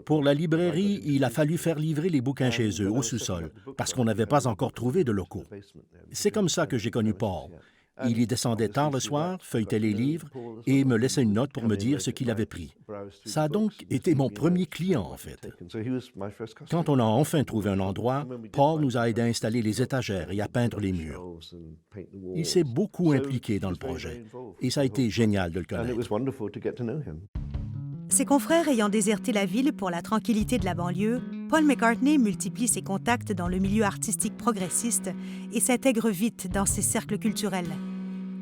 Pour la librairie, il a fallu faire livrer les bouquins chez eux, au sous-sol, parce qu'on n'avait pas encore trouvé de locaux. C'est comme ça que j'ai connu Paul. Il y descendait tard le soir, feuilletait les livres et me laissait une note pour me dire ce qu'il avait pris. Ça a donc été mon premier client, en fait. Quand on a enfin trouvé un endroit, Paul nous a aidés à installer les étagères et à peindre les murs. Il s'est beaucoup impliqué dans le projet et ça a été génial de le connaître. Ses confrères ayant déserté la ville pour la tranquillité de la banlieue, Paul McCartney multiplie ses contacts dans le milieu artistique progressiste et s'intègre vite dans ses cercles culturels.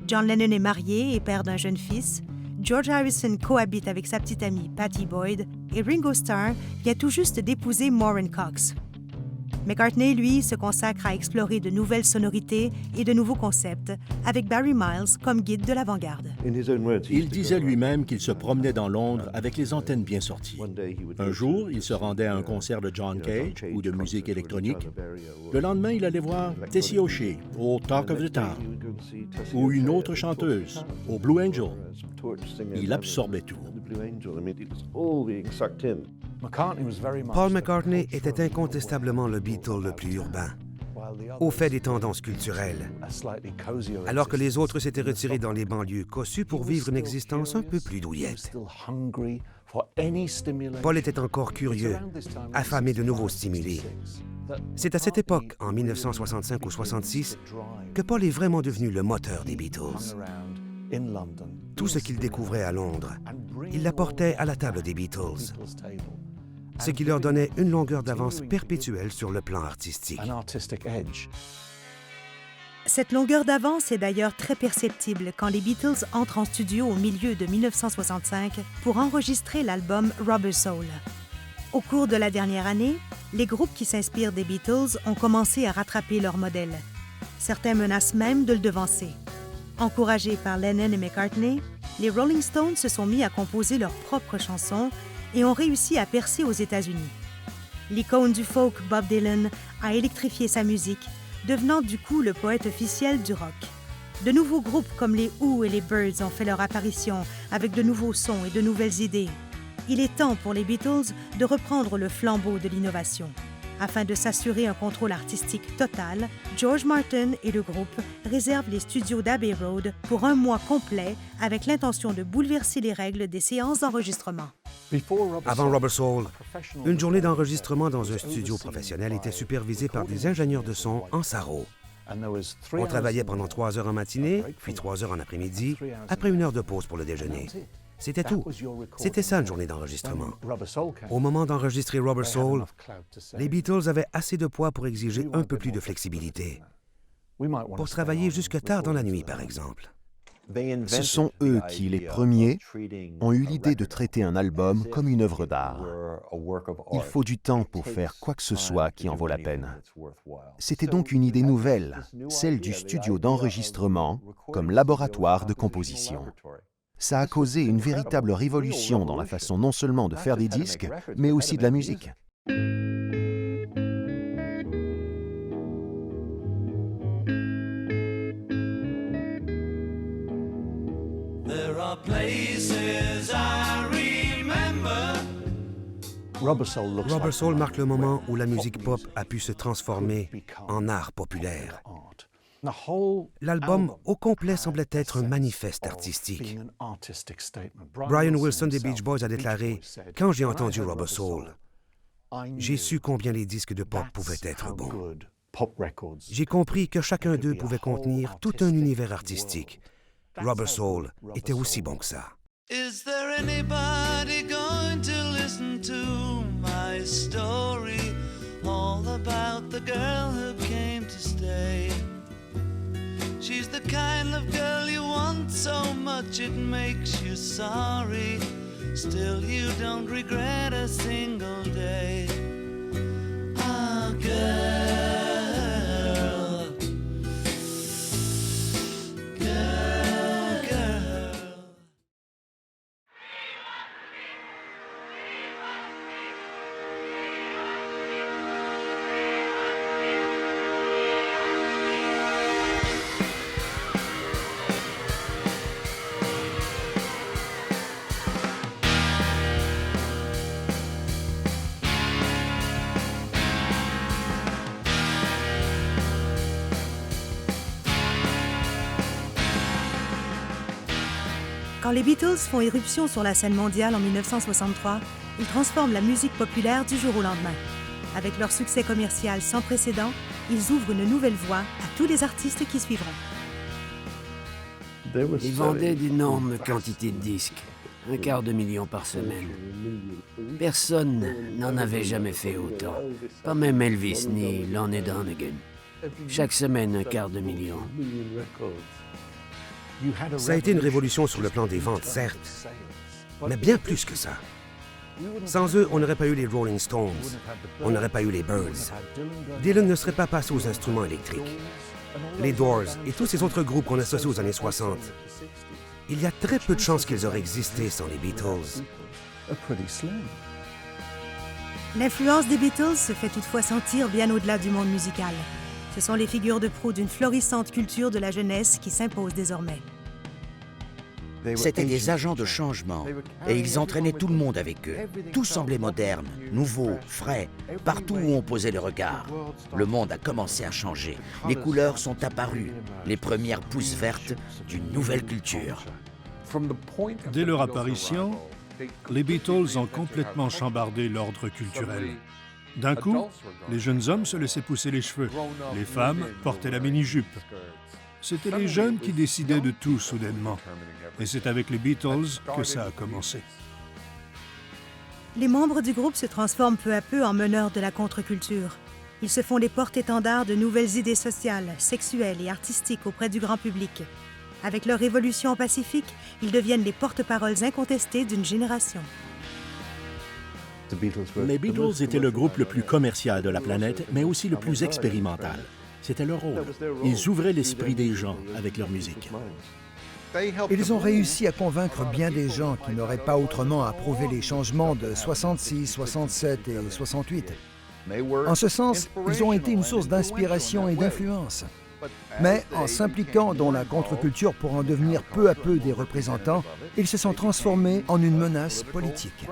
John Lennon est marié et père d'un jeune fils, George Harrison cohabite avec sa petite amie Pattie Boyd et Ringo Starr vient tout juste d'épouser Maureen Cox. McCartney, lui, se consacre à explorer de nouvelles sonorités et de nouveaux concepts, avec Barry Miles comme guide de l'avant-garde. Il disait lui-même qu'il se promenait dans Londres avec les antennes bien sorties. Un jour, il se rendait à un concert de John Cage ou de musique électronique. Le lendemain, il allait voir Tessie O'Shea au Talk of the Town ou une autre chanteuse au Blue Angel. Il absorbait tout. Paul McCartney était incontestablement le Beatle le plus urbain, au fait des tendances culturelles, alors que les autres s'étaient retirés dans les banlieues cossues pour vivre une existence un peu plus douillette. Paul était encore curieux, affamé de nouveaux stimuli. C'est à cette époque, en 1965 ou 66, que Paul est vraiment devenu le moteur des Beatles. Tout ce qu'il découvrait à Londres, il l'apportait à la table des Beatles, ce qui leur donnait une longueur d'avance perpétuelle sur le plan artistique. Cette longueur d'avance est d'ailleurs très perceptible quand les Beatles entrent en studio au milieu de 1965 pour enregistrer l'album Rubber Soul. Au cours de la dernière année, les groupes qui s'inspirent des Beatles ont commencé à rattraper leur modèle. Certains menacent même de le devancer. Encouragés par Lennon et McCartney, les Rolling Stones se sont mis à composer leurs propres chansons et ont réussi à percer aux États-Unis. L'icône du folk Bob Dylan a électrifié sa musique, devenant du coup le poète officiel du rock. De nouveaux groupes comme les Who et les Byrds ont fait leur apparition avec de nouveaux sons et de nouvelles idées. Il est temps pour les Beatles de reprendre le flambeau de l'innovation. Afin de s'assurer un contrôle artistique total, George Martin et le groupe réservent les studios d'Abbey Road pour un mois complet avec l'intention de bouleverser les règles des séances d'enregistrement. Avant Rubber Soul, une journée d'enregistrement dans un studio professionnel était supervisée par des ingénieurs de son en sarrau. On travaillait pendant 3 heures en matinée, puis 3 heures en après-midi, après 1 heure de pause pour le déjeuner. C'était tout. C'était ça une journée d'enregistrement. Au moment d'enregistrer Rubber Soul, les Beatles avaient assez de poids pour exiger un peu plus de flexibilité. Pour travailler jusque tard dans la nuit, par exemple. Ce sont eux qui, les premiers, ont eu l'idée de traiter un album comme une œuvre d'art. Il faut du temps pour faire quoi que ce soit qui en vaut la peine. C'était donc une idée nouvelle, celle du studio d'enregistrement comme laboratoire de composition. Ça a causé une véritable révolution dans la façon non seulement de faire des disques, mais aussi de la musique. Rubber Soul marque le moment où la musique pop a pu se transformer en art populaire. L'album au complet semblait être un manifeste artistique. Brian Wilson des Beach Boys a déclaré « Quand j'ai entendu Rubber Soul, j'ai su combien les disques de pop pouvaient être bons. J'ai compris que chacun d'eux pouvait contenir tout un univers artistique. Rubber Soul était aussi bon que ça. » Is there anybody going to listen to my story? All about the girl who came to stay. She's the kind of girl you want so much it makes you sorry. Still you don't regret a single day. Ah, girl. Quand les Beatles font éruption sur la scène mondiale en 1963, ils transforment la musique populaire du jour au lendemain. Avec leur succès commercial sans précédent, ils ouvrent une nouvelle voie à tous les artistes qui suivront. Ils vendaient d'énormes quantités de disques, 250 000 par semaine. Personne n'en avait jamais fait autant, pas même Elvis ni Lonnie Donegan. Chaque semaine, 250 000. Ça a été une révolution sur le plan des ventes, certes, mais bien plus que ça. Sans eux, on n'aurait pas eu les Rolling Stones, on n'aurait pas eu les Byrds. Dylan ne serait pas passé aux instruments électriques. Les Doors et tous ces autres groupes qu'on associe aux années 60. Il y a très peu de chances qu'ils auraient existé sans les Beatles. L'influence des Beatles se fait toutefois sentir bien au-delà du monde musical. Ce sont les figures de proue d'une florissante culture de la jeunesse qui s'imposent désormais. C'étaient des agents de changement et ils entraînaient tout le monde avec eux. Tout semblait moderne, nouveau, frais, partout où on posait le regard. Le monde a commencé à changer. Les couleurs sont apparues, les premières pousses vertes d'une nouvelle culture. Dès leur apparition, les Beatles ont complètement chambardé l'ordre culturel. D'un coup, les jeunes hommes se laissaient pousser les cheveux. Les femmes portaient la mini-jupe. C'était les jeunes qui décidaient de tout soudainement. Et c'est avec les Beatles que ça a commencé. Les membres du groupe se transforment peu à peu en meneurs de la contre-culture. Ils se font les porte-étendards de nouvelles idées sociales, sexuelles et artistiques auprès du grand public. Avec leur évolution pacifique, ils deviennent les porte-paroles incontestés d'une génération. Les Beatles étaient le groupe le plus commercial de la planète, mais aussi le plus expérimental. C'était leur rôle. Ils ouvraient l'esprit des gens avec leur musique. Ils ont réussi à convaincre bien des gens qui n'auraient pas autrement approuvé les changements de 66, 67 et 68. En ce sens, ils ont été une source d'inspiration et d'influence. Mais en s'impliquant dans la contre-culture pour en devenir peu à peu des représentants, ils se sont transformés en une menace politique.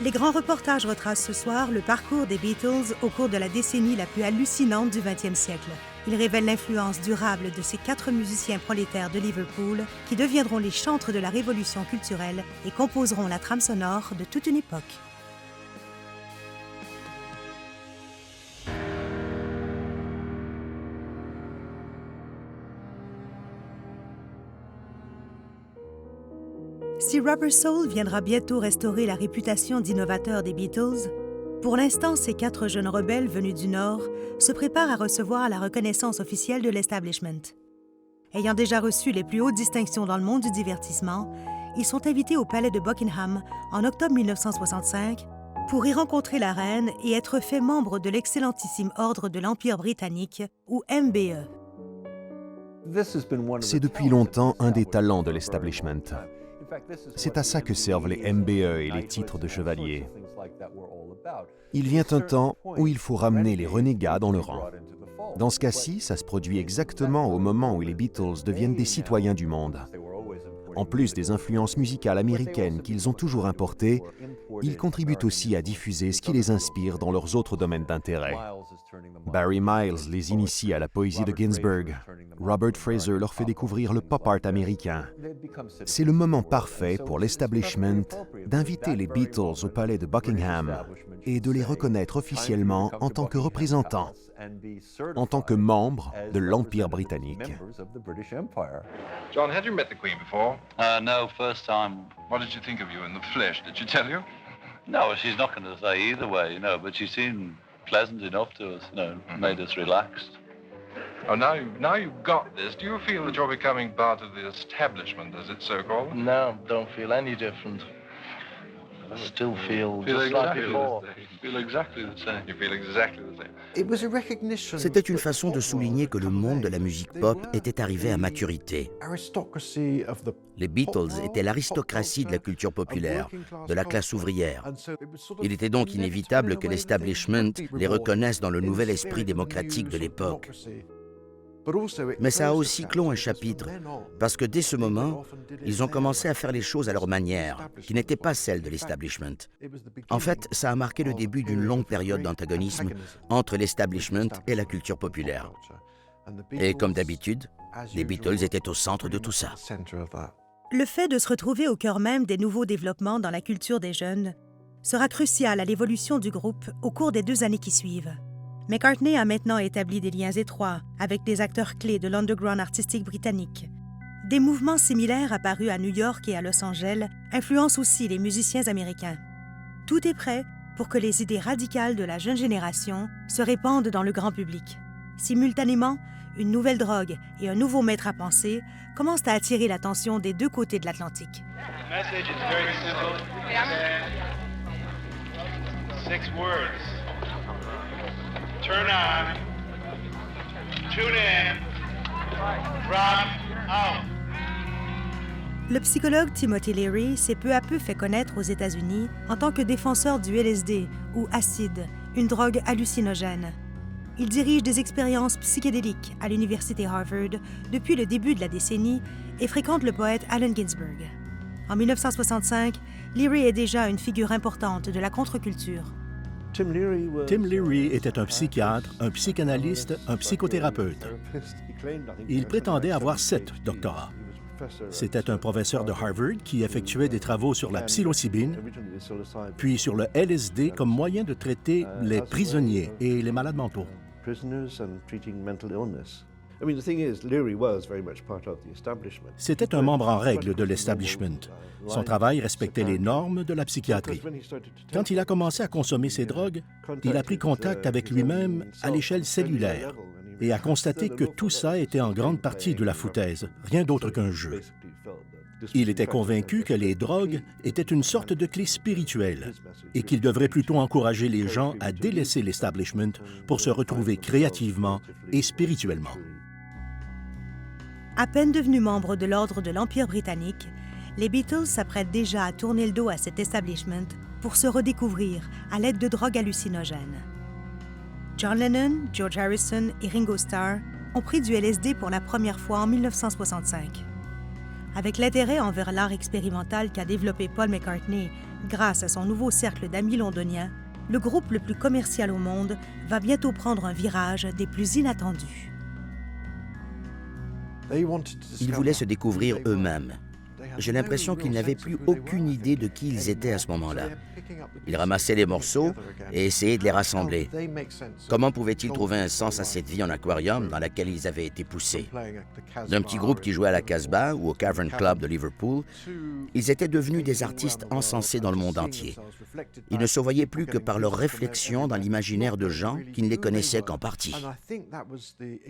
Les grands reportages retracent ce soir le parcours des Beatles au cours de la décennie la plus hallucinante du 20e siècle. Il révèle l'influence durable de ces 4 musiciens prolétaires de Liverpool qui deviendront les chantres de la révolution culturelle et composeront la trame sonore de toute une époque. Si Rubber Soul viendra bientôt restaurer la réputation d'innovateur des Beatles, pour l'instant, ces 4 jeunes rebelles venus du Nord se préparent à recevoir la reconnaissance officielle de l'establishment. Ayant déjà reçu les plus hautes distinctions dans le monde du divertissement, ils sont invités au palais de Buckingham en octobre 1965 pour y rencontrer la reine et être faits membres de l'excellentissime ordre de l'Empire britannique, ou MBE. C'est depuis longtemps un des talents de l'establishment. C'est à ça que servent les MBE et les titres de chevalier. Il vient un temps où il faut ramener les renégats dans le rang. Dans ce cas-ci, ça se produit exactement au moment où les Beatles deviennent des citoyens du monde. En plus des influences musicales américaines qu'ils ont toujours importées, ils contribuent aussi à diffuser ce qui les inspire dans leurs autres domaines d'intérêt. Barry Miles les initie à la poésie de Ginsberg. Robert Fraser leur fait découvrir le pop art américain. C'est le moment parfait pour l'establishment d'inviter les Beatles au palais de Buckingham et de les reconnaître officiellement en tant que représentants, en tant que membres de l'Empire britannique. John, had you met the Queen before? No, first time. What did you think of you in the flesh? Did she tell you? No, she's not going to say either way, but she seemed pleasant enough to us, made us relaxed. Oh, now you've got this, do you feel that you're becoming part of the establishment, as it's so called? No, don't feel any different. I still feel just like before. Feel exactly the same. You feel exactly the same. C'était une façon de souligner que le monde de la musique pop était arrivé à maturité. Les Beatles étaient l'aristocratie de la culture populaire, de la classe ouvrière. Il était donc inévitable que l'establishment les reconnaisse dans le nouvel esprit démocratique de l'époque. Mais ça a aussi clos un chapitre, parce que dès ce moment, ils ont commencé à faire les choses à leur manière, qui n'était pas celle de l'establishment. En fait, ça a marqué le début d'une longue période d'antagonisme entre l'establishment et la culture populaire. Et comme d'habitude, les Beatles étaient au centre de tout ça. Le fait de se retrouver au cœur même des nouveaux développements dans la culture des jeunes sera crucial à l'évolution du groupe au cours des 2 années qui suivent. McCartney a maintenant établi des liens étroits avec des acteurs clés de l'underground artistique britannique. Des mouvements similaires apparus à New York et à Los Angeles influencent aussi les musiciens américains. Tout est prêt pour que les idées radicales de la jeune génération se répandent dans le grand public. Simultanément, une nouvelle drogue et un nouveau maître à penser commencent à attirer l'attention des 2 côtés de l'Atlantique. The message is very simple. 6 words. Turn on, tune in, drop out. Le psychologue Timothy Leary s'est peu à peu fait connaître aux États-Unis en tant que défenseur du LSD ou acide, une drogue hallucinogène. Il dirige des expériences psychédéliques à l'université Harvard depuis le début de la décennie et fréquente le poète Allen Ginsberg. En 1965, Leary est déjà une figure importante de la contre-culture. Tim Leary était un psychiatre, un psychanalyste, un psychothérapeute. Il prétendait avoir 7 doctorats. C'était un professeur de Harvard qui effectuait des travaux sur la psilocybine, puis sur le LSD comme moyen de traiter les prisonniers et les malades mentaux. C'était un membre en règle de l'establishment. Son travail respectait les normes de la psychiatrie. Quand il a commencé à consommer ces drogues, il a pris contact avec lui-même à l'échelle cellulaire et a constaté que tout ça était en grande partie de la foutaise, rien d'autre qu'un jeu. Il était convaincu que les drogues étaient une sorte de clé spirituelle et qu'il devrait plutôt encourager les gens à délaisser l'establishment pour se retrouver créativement et spirituellement. À peine devenus membres de l'ordre de l'Empire britannique, les Beatles s'apprêtent déjà à tourner le dos à cet establishment pour se redécouvrir à l'aide de drogues hallucinogènes. John Lennon, George Harrison et Ringo Starr ont pris du LSD pour la première fois en 1965. Avec l'intérêt envers l'art expérimental qu'a développé Paul McCartney grâce à son nouveau cercle d'amis londoniens, le groupe le plus commercial au monde va bientôt prendre un virage des plus inattendus. Ils voulaient se découvrir eux-mêmes. J'ai l'impression qu'ils n'avaient plus aucune idée de qui ils étaient à ce moment-là. Ils ramassaient les morceaux et essayaient de les rassembler. Comment pouvaient-ils trouver un sens à cette vie en aquarium dans laquelle ils avaient été poussés? D'un petit groupe qui jouait à la Casbah ou au Cavern Club de Liverpool, ils étaient devenus des artistes encensés dans le monde entier. Ils ne se voyaient plus que par leur réflexion dans l'imaginaire de gens qui ne les connaissaient qu'en partie.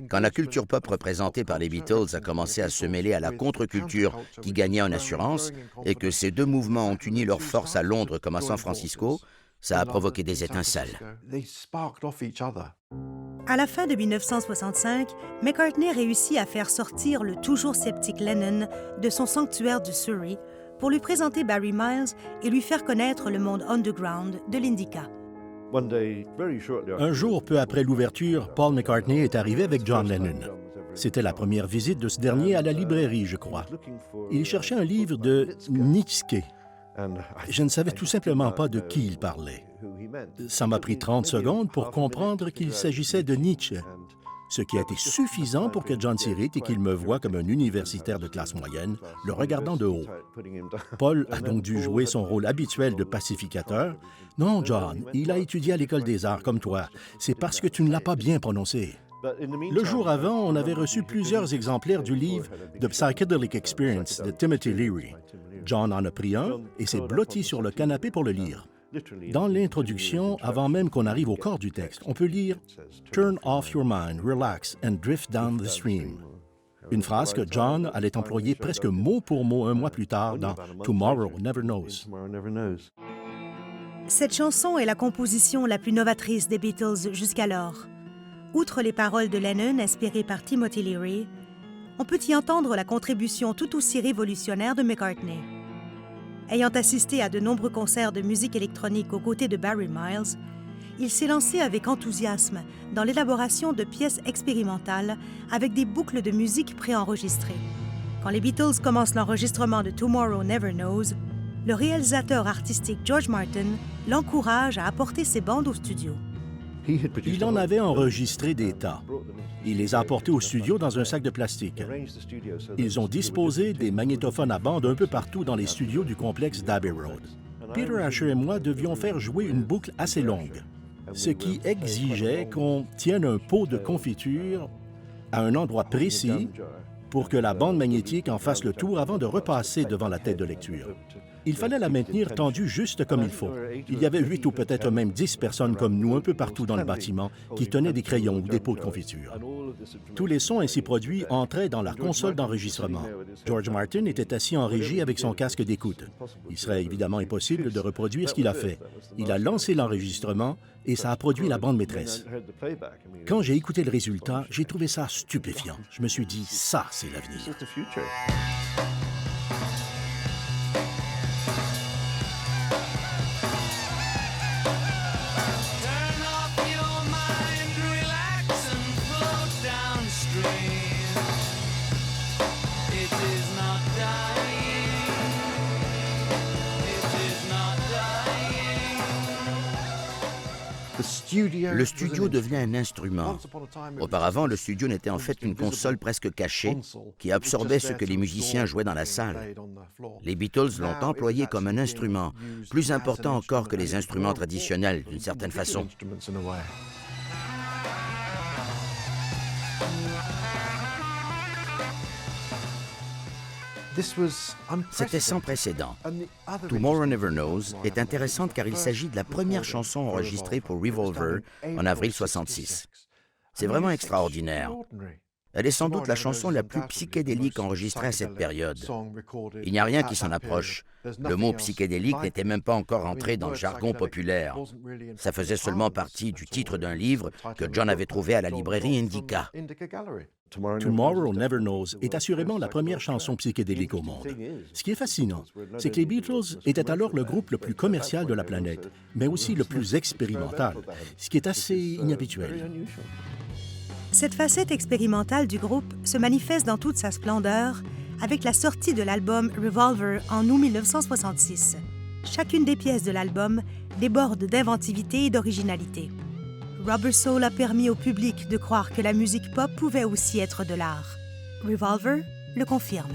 Quand la culture pop représentée par les Beatles a commencé à se mêler à la contre-culture qui gagnait en assurance et que ces deux mouvements ont uni leurs forces à Londres comme à San Francisco, ça a provoqué des étincelles. À la fin de 1965, McCartney réussit à faire sortir le toujours sceptique Lennon de son sanctuaire du Surrey pour lui présenter Barry Miles et lui faire connaître le monde underground de l'Indica. Un jour, peu après l'ouverture, Paul McCartney est arrivé avec John Lennon. C'était la première visite de ce dernier à la librairie, je crois. Il cherchait un livre de Nietzsche. Je ne savais tout simplement pas de qui il parlait. Ça m'a pris 30 secondes pour comprendre qu'il s'agissait de Nietzsche, ce qui a été suffisant pour que John s'irrite et qu'il me voie comme un universitaire de classe moyenne, le regardant de haut. Paul a donc dû jouer son rôle habituel de pacificateur. « Non, John, il a étudié à l'École des Arts comme toi. C'est parce que tu ne l'as pas bien prononcé. » Le jour avant, on avait reçu plusieurs exemplaires du livre « The Psychedelic Experience » de Timothy Leary. John en a pris un et s'est blotti sur le canapé pour le lire. Dans l'introduction, avant même qu'on arrive au corps du texte, on peut lire « Turn off your mind, relax and drift down the stream ». Une phrase que John allait employer presque mot pour mot un mois plus tard dans « Tomorrow Never Knows ». Cette chanson est la composition la plus novatrice des Beatles jusqu'alors. Outre les paroles de Lennon inspirées par Timothy Leary, on peut y entendre la contribution tout aussi révolutionnaire de McCartney. Ayant assisté à de nombreux concerts de musique électronique aux côtés de Barry Miles, il s'est lancé avec enthousiasme dans l'élaboration de pièces expérimentales avec des boucles de musique préenregistrées. Quand les Beatles commencent l'enregistrement de Tomorrow Never Knows, le réalisateur artistique George Martin l'encourage à apporter ses bandes au studio. Il en avait enregistré des tas. Il les a apportés au studio dans un sac de plastique. Ils ont disposé des magnétophones à bande un peu partout dans les studios du complexe d'Abbey Road. Peter Asher et moi devions faire jouer une boucle assez longue, ce qui exigeait qu'on tienne un pot de confiture à un endroit précis pour que la bande magnétique en fasse le tour avant de repasser devant la tête de lecture. Il fallait la maintenir tendue juste comme il faut. Il y avait 8 ou peut-être même 10 personnes comme nous un peu partout dans le bâtiment qui tenaient des crayons ou des pots de confiture. Tous les sons ainsi produits entraient dans la console d'enregistrement. George Martin était assis en régie avec son casque d'écoute. Il serait évidemment impossible de reproduire ce qu'il a fait. Il a lancé l'enregistrement et ça a produit la bande maîtresse. Quand j'ai écouté le résultat, j'ai trouvé ça stupéfiant. Je me suis dit, ça, c'est l'avenir. Le studio devient un instrument. Auparavant, le studio n'était en fait qu'une console presque cachée qui absorbait ce que les musiciens jouaient dans la salle. Les Beatles l'ont employé comme un instrument, plus important encore que les instruments traditionnels, d'une certaine façon. C'était sans précédent. Tomorrow Never Knows est intéressante car il s'agit de la première chanson enregistrée pour Revolver en avril 1966. C'est vraiment extraordinaire. Elle est sans doute la chanson la plus psychédélique enregistrée à cette période. Il n'y a rien qui s'en approche. Le mot psychédélique n'était même pas encore entré dans le jargon populaire. Ça faisait seulement partie du titre d'un livre que John avait trouvé à la librairie Indica. Tomorrow Never Knows est assurément la première chanson psychédélique au monde. Ce qui est fascinant, c'est que les Beatles étaient alors le groupe le plus commercial de la planète, mais aussi le plus expérimental, ce qui est assez inhabituel. Cette facette expérimentale du groupe se manifeste dans toute sa splendeur avec la sortie de l'album Revolver en août 1966. Chacune des pièces de l'album déborde d'inventivité et d'originalité. Rubber Soul a permis au public de croire que la musique pop pouvait aussi être de l'art. Revolver le confirme.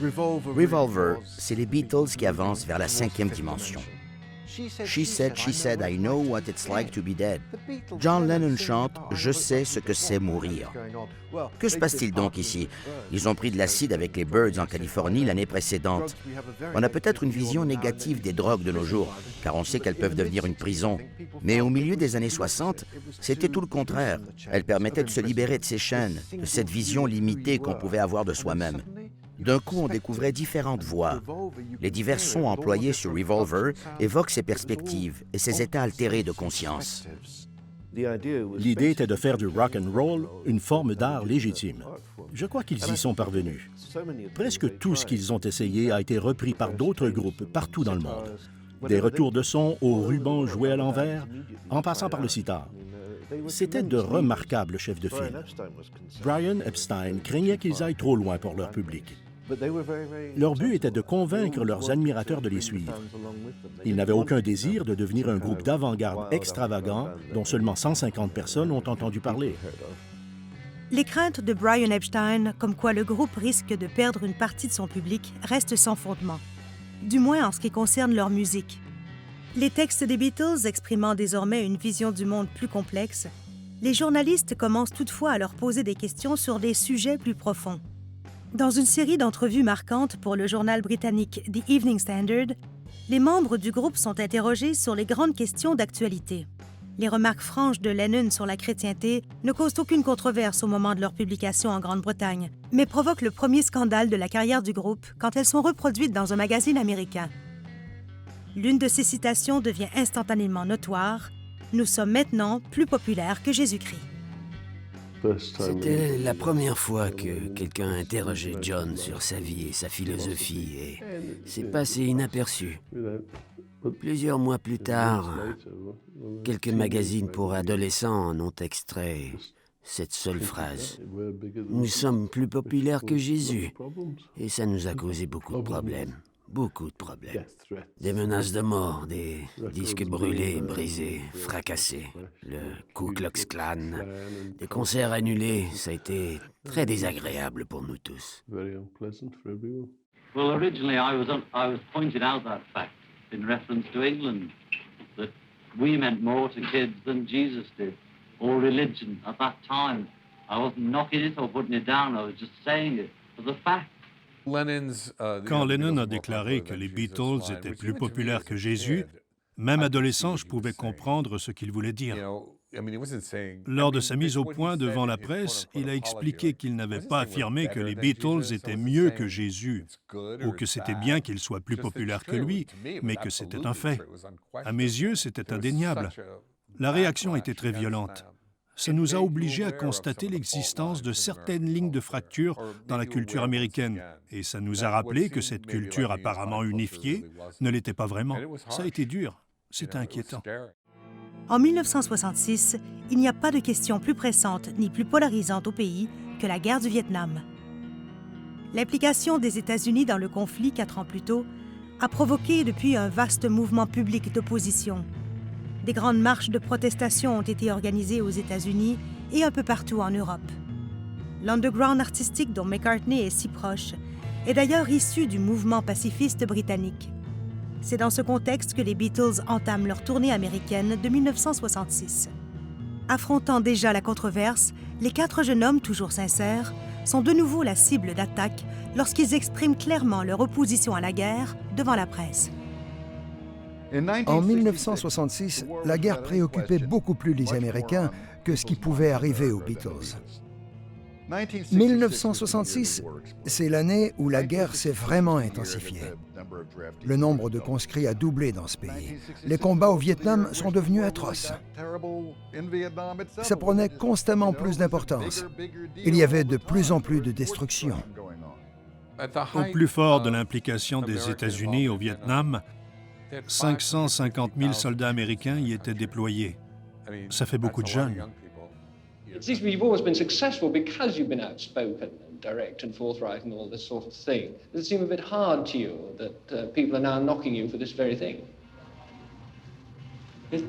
Revolver, c'est les Beatles qui avancent vers la 5e dimension. She said, I know what it's like to be dead. John Lennon chante « Je sais ce que c'est mourir ». Que se passe-t-il donc ici? Ils ont pris de l'acide avec les Byrds en Californie l'année précédente. On a peut-être une vision négative des drogues de nos jours, car on sait qu'elles peuvent devenir une prison. Mais au milieu des années 60, c'était tout le contraire. Elles permettaient de se libérer de ces chaînes, de cette vision limitée qu'on pouvait avoir de soi-même. D'un coup, on découvrait différentes voix. Les divers sons employés sur Revolver évoquent ces perspectives et ces états altérés de conscience. L'idée était de faire du rock and roll une forme d'art légitime. Je crois qu'ils y sont parvenus. Presque tout ce qu'ils ont essayé a été repris par d'autres groupes partout dans le monde. Des retours de son au ruban joué à l'envers, en passant par le sitar. C'étaient de remarquables chefs de file. Brian Epstein craignait qu'ils aillent trop loin pour leur public. Leur but était de convaincre leurs admirateurs de les suivre. Ils n'avaient aucun désir de devenir un groupe d'avant-garde extravagant dont seulement 150 personnes ont entendu parler. Les craintes de Brian Epstein, comme quoi le groupe risque de perdre une partie de son public, restent sans fondement, du moins en ce qui concerne leur musique. Les textes des Beatles exprimant désormais une vision du monde plus complexe, les journalistes commencent toutefois à leur poser des questions sur des sujets plus profonds. Dans une série d'entrevues marquantes pour le journal britannique The Evening Standard, les membres du groupe sont interrogés sur les grandes questions d'actualité. Les remarques franches de Lennon sur la chrétienté ne causent aucune controverse au moment de leur publication en Grande-Bretagne, mais provoquent le premier scandale de la carrière du groupe quand elles sont reproduites dans un magazine américain. L'une de ces citations devient instantanément notoire. « Nous sommes maintenant plus populaires que Jésus-Christ ». C'était la première fois que quelqu'un interrogeait John sur sa vie et sa philosophie, et c'est passé inaperçu. Plusieurs mois plus tard, quelques magazines pour adolescents en ont extrait cette seule phrase. « Nous sommes plus populaires que Jésus », et ça nous a causé beaucoup de problèmes. Beaucoup de problèmes. Des menaces de mort, des disques brûlés, brisés, fracassés, le Ku Klux Klan, des concerts annulés, ça a été très désagréable pour nous tous. Well, originally I was pointing out that fact in reference to England, that we meant more to kids than Jesus did, or religion at that time. I wasn't knocking it or putting it down, I was just saying it as a fact. Quand Lennon a déclaré que les Beatles étaient plus populaires que Jésus, même adolescent, je pouvais comprendre ce qu'il voulait dire. Lors de sa mise au point devant la presse, il a expliqué qu'il n'avait pas affirmé que les Beatles étaient mieux que Jésus, ou que c'était bien qu'ils soient plus populaires que lui, mais que c'était un fait. À mes yeux, c'était indéniable. La réaction était très violente. Ça nous a obligés à constater l'existence de certaines lignes de fracture dans la culture américaine, et ça nous a rappelé que cette culture apparemment unifiée ne l'était pas vraiment. Ça a été dur, c'est inquiétant. En 1966, il n'y a pas de question plus pressante ni plus polarisante au pays que la guerre du Vietnam. L'implication des États-Unis dans le conflit 4 ans plus tôt a provoqué depuis un vaste mouvement public d'opposition. Des grandes marches de protestation ont été organisées aux États-Unis et un peu partout en Europe. L'underground artistique dont McCartney est si proche est d'ailleurs issu du mouvement pacifiste britannique. C'est dans ce contexte que les Beatles entament leur tournée américaine de 1966. Affrontant déjà la controverse, les 4 jeunes hommes toujours sincères sont de nouveau la cible d'attaques lorsqu'ils expriment clairement leur opposition à la guerre devant la presse. En 1966, la guerre préoccupait beaucoup plus les Américains que ce qui pouvait arriver aux Beatles. 1966, c'est l'année où la guerre s'est vraiment intensifiée. Le nombre de conscrits a doublé dans ce pays. Les combats au Vietnam sont devenus atroces. Ça prenait constamment plus d'importance. Il y avait de plus en plus de destruction. Au plus fort de l'implication des États-Unis au Vietnam, 550 000 soldats américains y étaient déployés. Ça fait beaucoup de jeunes. It seems to me you've always been successful because you've been outspoken and direct and forthright and all this sort of thing. Does it seem a bit hard to you that people are now knocking you for this very thing?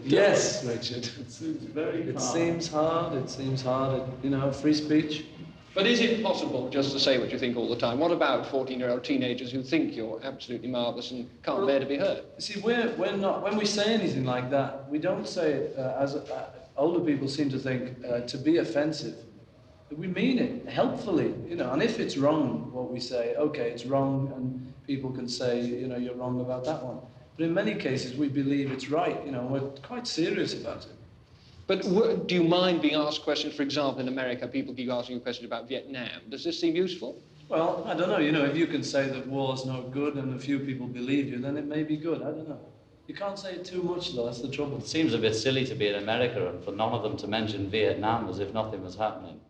Yes, Richard. It seems very hard. It seems hard. You know, free speech. But is it possible just to say what you think all the time? What about 14-year-old teenagers who think you're absolutely marvellous and can't bear to be heard? See, we're not, when we say anything like that, we don't say it older people seem to think to be offensive. We mean it helpfully, you know, and if it's wrong, what we say, okay, it's wrong, and people can say, you know, you're wrong about that one. But in many cases, we believe it's right, you know, we're quite serious about it. But do you mind being asked questions? For example, in America, people keep asking you questions about Vietnam. Does this seem useful? Well, I don't know. You know, if you can say that war's no good and a few people believe you, then it may be good. I don't know. You can't say it too much, though. That's the trouble. It seems a bit silly to be in America and for none of them to mention Vietnam as if nothing was happening.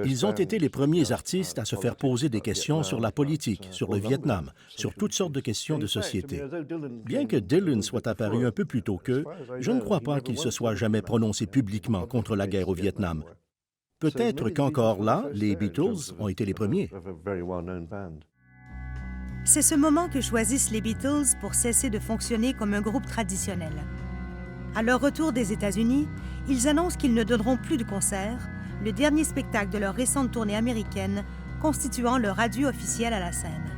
Ils ont été les premiers artistes à se faire poser des questions sur la politique, sur le Vietnam, sur toutes sortes de questions de société. Bien que Dylan soit apparu un peu plus tôt qu'eux, je ne crois pas qu'il se soit jamais prononcé publiquement contre la guerre au Vietnam. Peut-être qu'encore là, les Beatles ont été les premiers. C'est ce moment que choisissent les Beatles pour cesser de fonctionner comme un groupe traditionnel. À leur retour des États-Unis, ils annoncent qu'ils ne donneront plus de concerts, le dernier spectacle de leur récente tournée américaine constituant leur adieu officiel à la scène.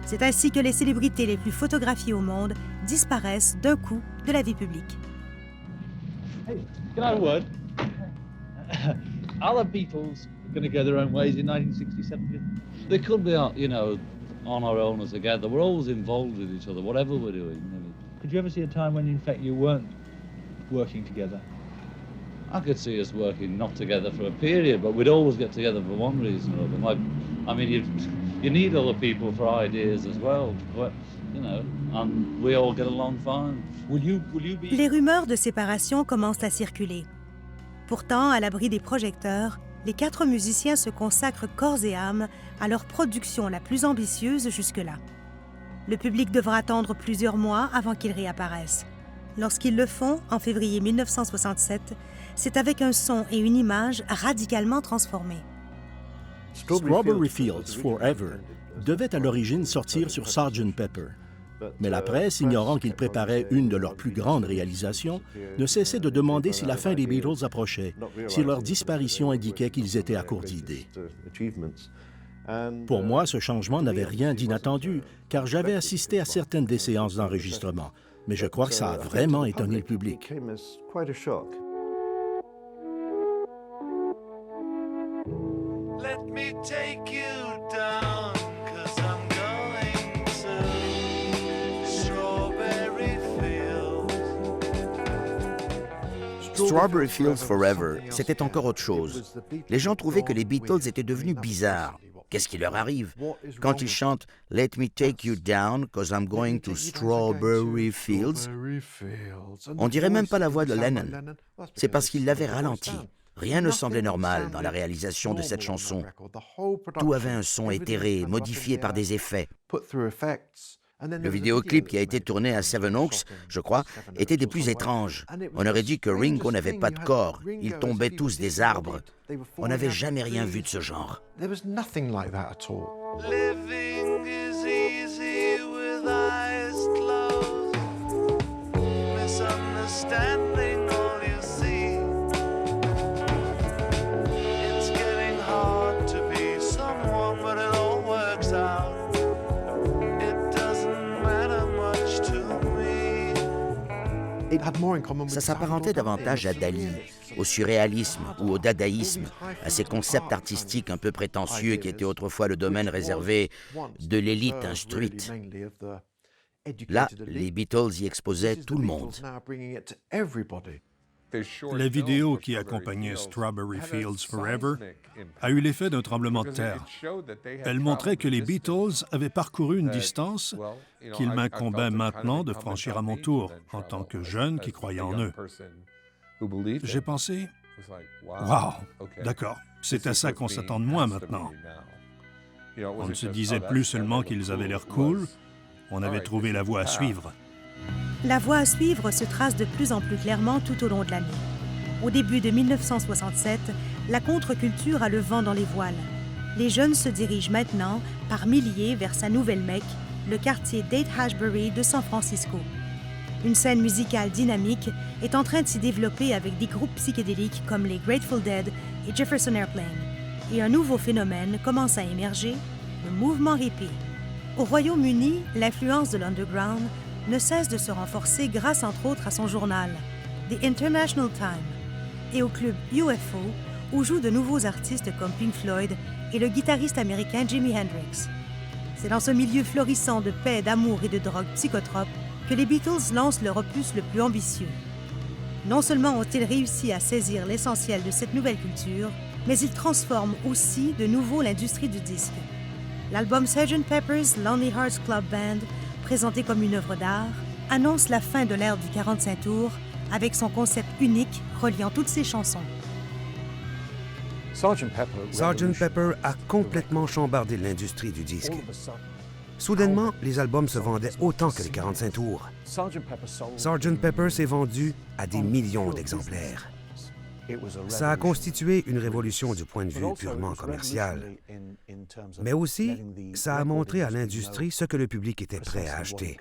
C'est ainsi que les célébrités les plus photographiées au monde disparaissent d'un coup de la vie publique. Hey, can I have a word? Are the Beatles going to go their own ways in 1967? They could be, you know, on our own or together. We're always involved with each other, whatever we're doing. Could you ever see a time when, in fact, you weren't working together? I could see us working not together for a period, but we'd always get together for one reason or other. I mean, you need other people for ideas as well, but, you know, and we all get along fine. Will you be... Les rumeurs de séparation commencent à circuler. Pourtant, à l'abri des projecteurs, les 4 musiciens se consacrent corps et âme à leur production la plus ambitieuse jusque-là. Le public devra attendre plusieurs mois avant qu'ils réapparaissent. Lorsqu'ils le font, en février 1967, c'est avec un son et une image radicalement transformés. Strawberry Fields Forever devait à l'origine sortir sur Sgt. Pepper. Mais la presse, ignorant qu'ils préparaient une de leurs plus grandes réalisations, ne cessait de demander si la fin des Beatles approchait, si leur disparition indiquait qu'ils étaient à court d'idées. Pour moi, ce changement n'avait rien d'inattendu, car j'avais assisté à certaines des séances d'enregistrement. Mais je crois que ça a vraiment étonné le public. Let me take you down, 'cause I'm going to Strawberry Fields. Strawberry Fields Forever, c'était encore autre chose. Les gens trouvaient que les Beatles étaient devenus bizarres. Qu'est-ce qui leur arrive? Quand ils chantent « Let me take you down, 'cause I'm going to Strawberry Fields », on dirait même pas la voix de Lennon. C'est parce qu'il l'avait ralenti. Rien ne semblait normal dans la réalisation de cette chanson. Tout avait un son éthéré, modifié par des effets. Le vidéoclip qui a été tourné à Seven Oaks, je crois, était des plus étranges. On aurait dit que Ringo n'avait pas de corps. Ils tombaient tous des arbres. On n'avait jamais rien vu de ce genre. Living is easy with eyes closed. Misunderstanding all you see. It's getting hard to be someone, but it all works out. Ça s'apparentait davantage à Dali, au surréalisme ou au dadaïsme, à ces concepts artistiques un peu prétentieux qui étaient autrefois le domaine réservé de l'élite instruite. Là, les Beatles y exposaient tout le monde. La vidéo qui accompagnait Strawberry Fields Forever a eu l'effet d'un tremblement de terre. Elle montrait que les Beatles avaient parcouru une distance qu'il m'incombait maintenant de franchir à mon tour, en tant que jeune qui croyait en eux. J'ai pensé, « Wow, d'accord, c'est à ça qu'on s'attend de moi maintenant. » On ne se disait plus seulement qu'ils avaient l'air cool, on avait trouvé la voie à suivre. La voie à suivre se trace de plus en plus clairement tout au long de l'année. Au début de 1967, la contre-culture a le vent dans les voiles. Les jeunes se dirigent maintenant par milliers vers sa nouvelle Mecque, le quartier d'Haight-Ashbury de San Francisco. Une scène musicale dynamique est en train de s'y développer avec des groupes psychédéliques comme les Grateful Dead et Jefferson Airplane. et un nouveau phénomène commence à émerger, le mouvement hippie. Au Royaume-Uni, l'influence de l'underground ne cesse de se renforcer grâce entre autres à son journal, The International Time, et au club UFO, où jouent de nouveaux artistes comme Pink Floyd et le guitariste américain Jimi Hendrix. C'est dans ce milieu florissant de paix, d'amour et de drogue psychotrope que les Beatles lancent leur opus le plus ambitieux. Non seulement ont-ils réussi à saisir l'essentiel de cette nouvelle culture, mais ils transforment aussi de nouveau l'industrie du disque. L'album Sgt. Pepper's Lonely Hearts Club Band, présenté comme une œuvre d'art, annonce la fin de l'ère du 45 tours avec son concept unique reliant toutes ses chansons. Sgt. Pepper a complètement chambardé l'industrie du disque. Soudainement, les albums se vendaient autant que les 45 tours. Sgt. Pepper s'est vendu à des millions d'exemplaires. Ça a constitué une révolution du point de vue purement commercial. Mais aussi, ça a montré à l'industrie ce que le public était prêt à acheter.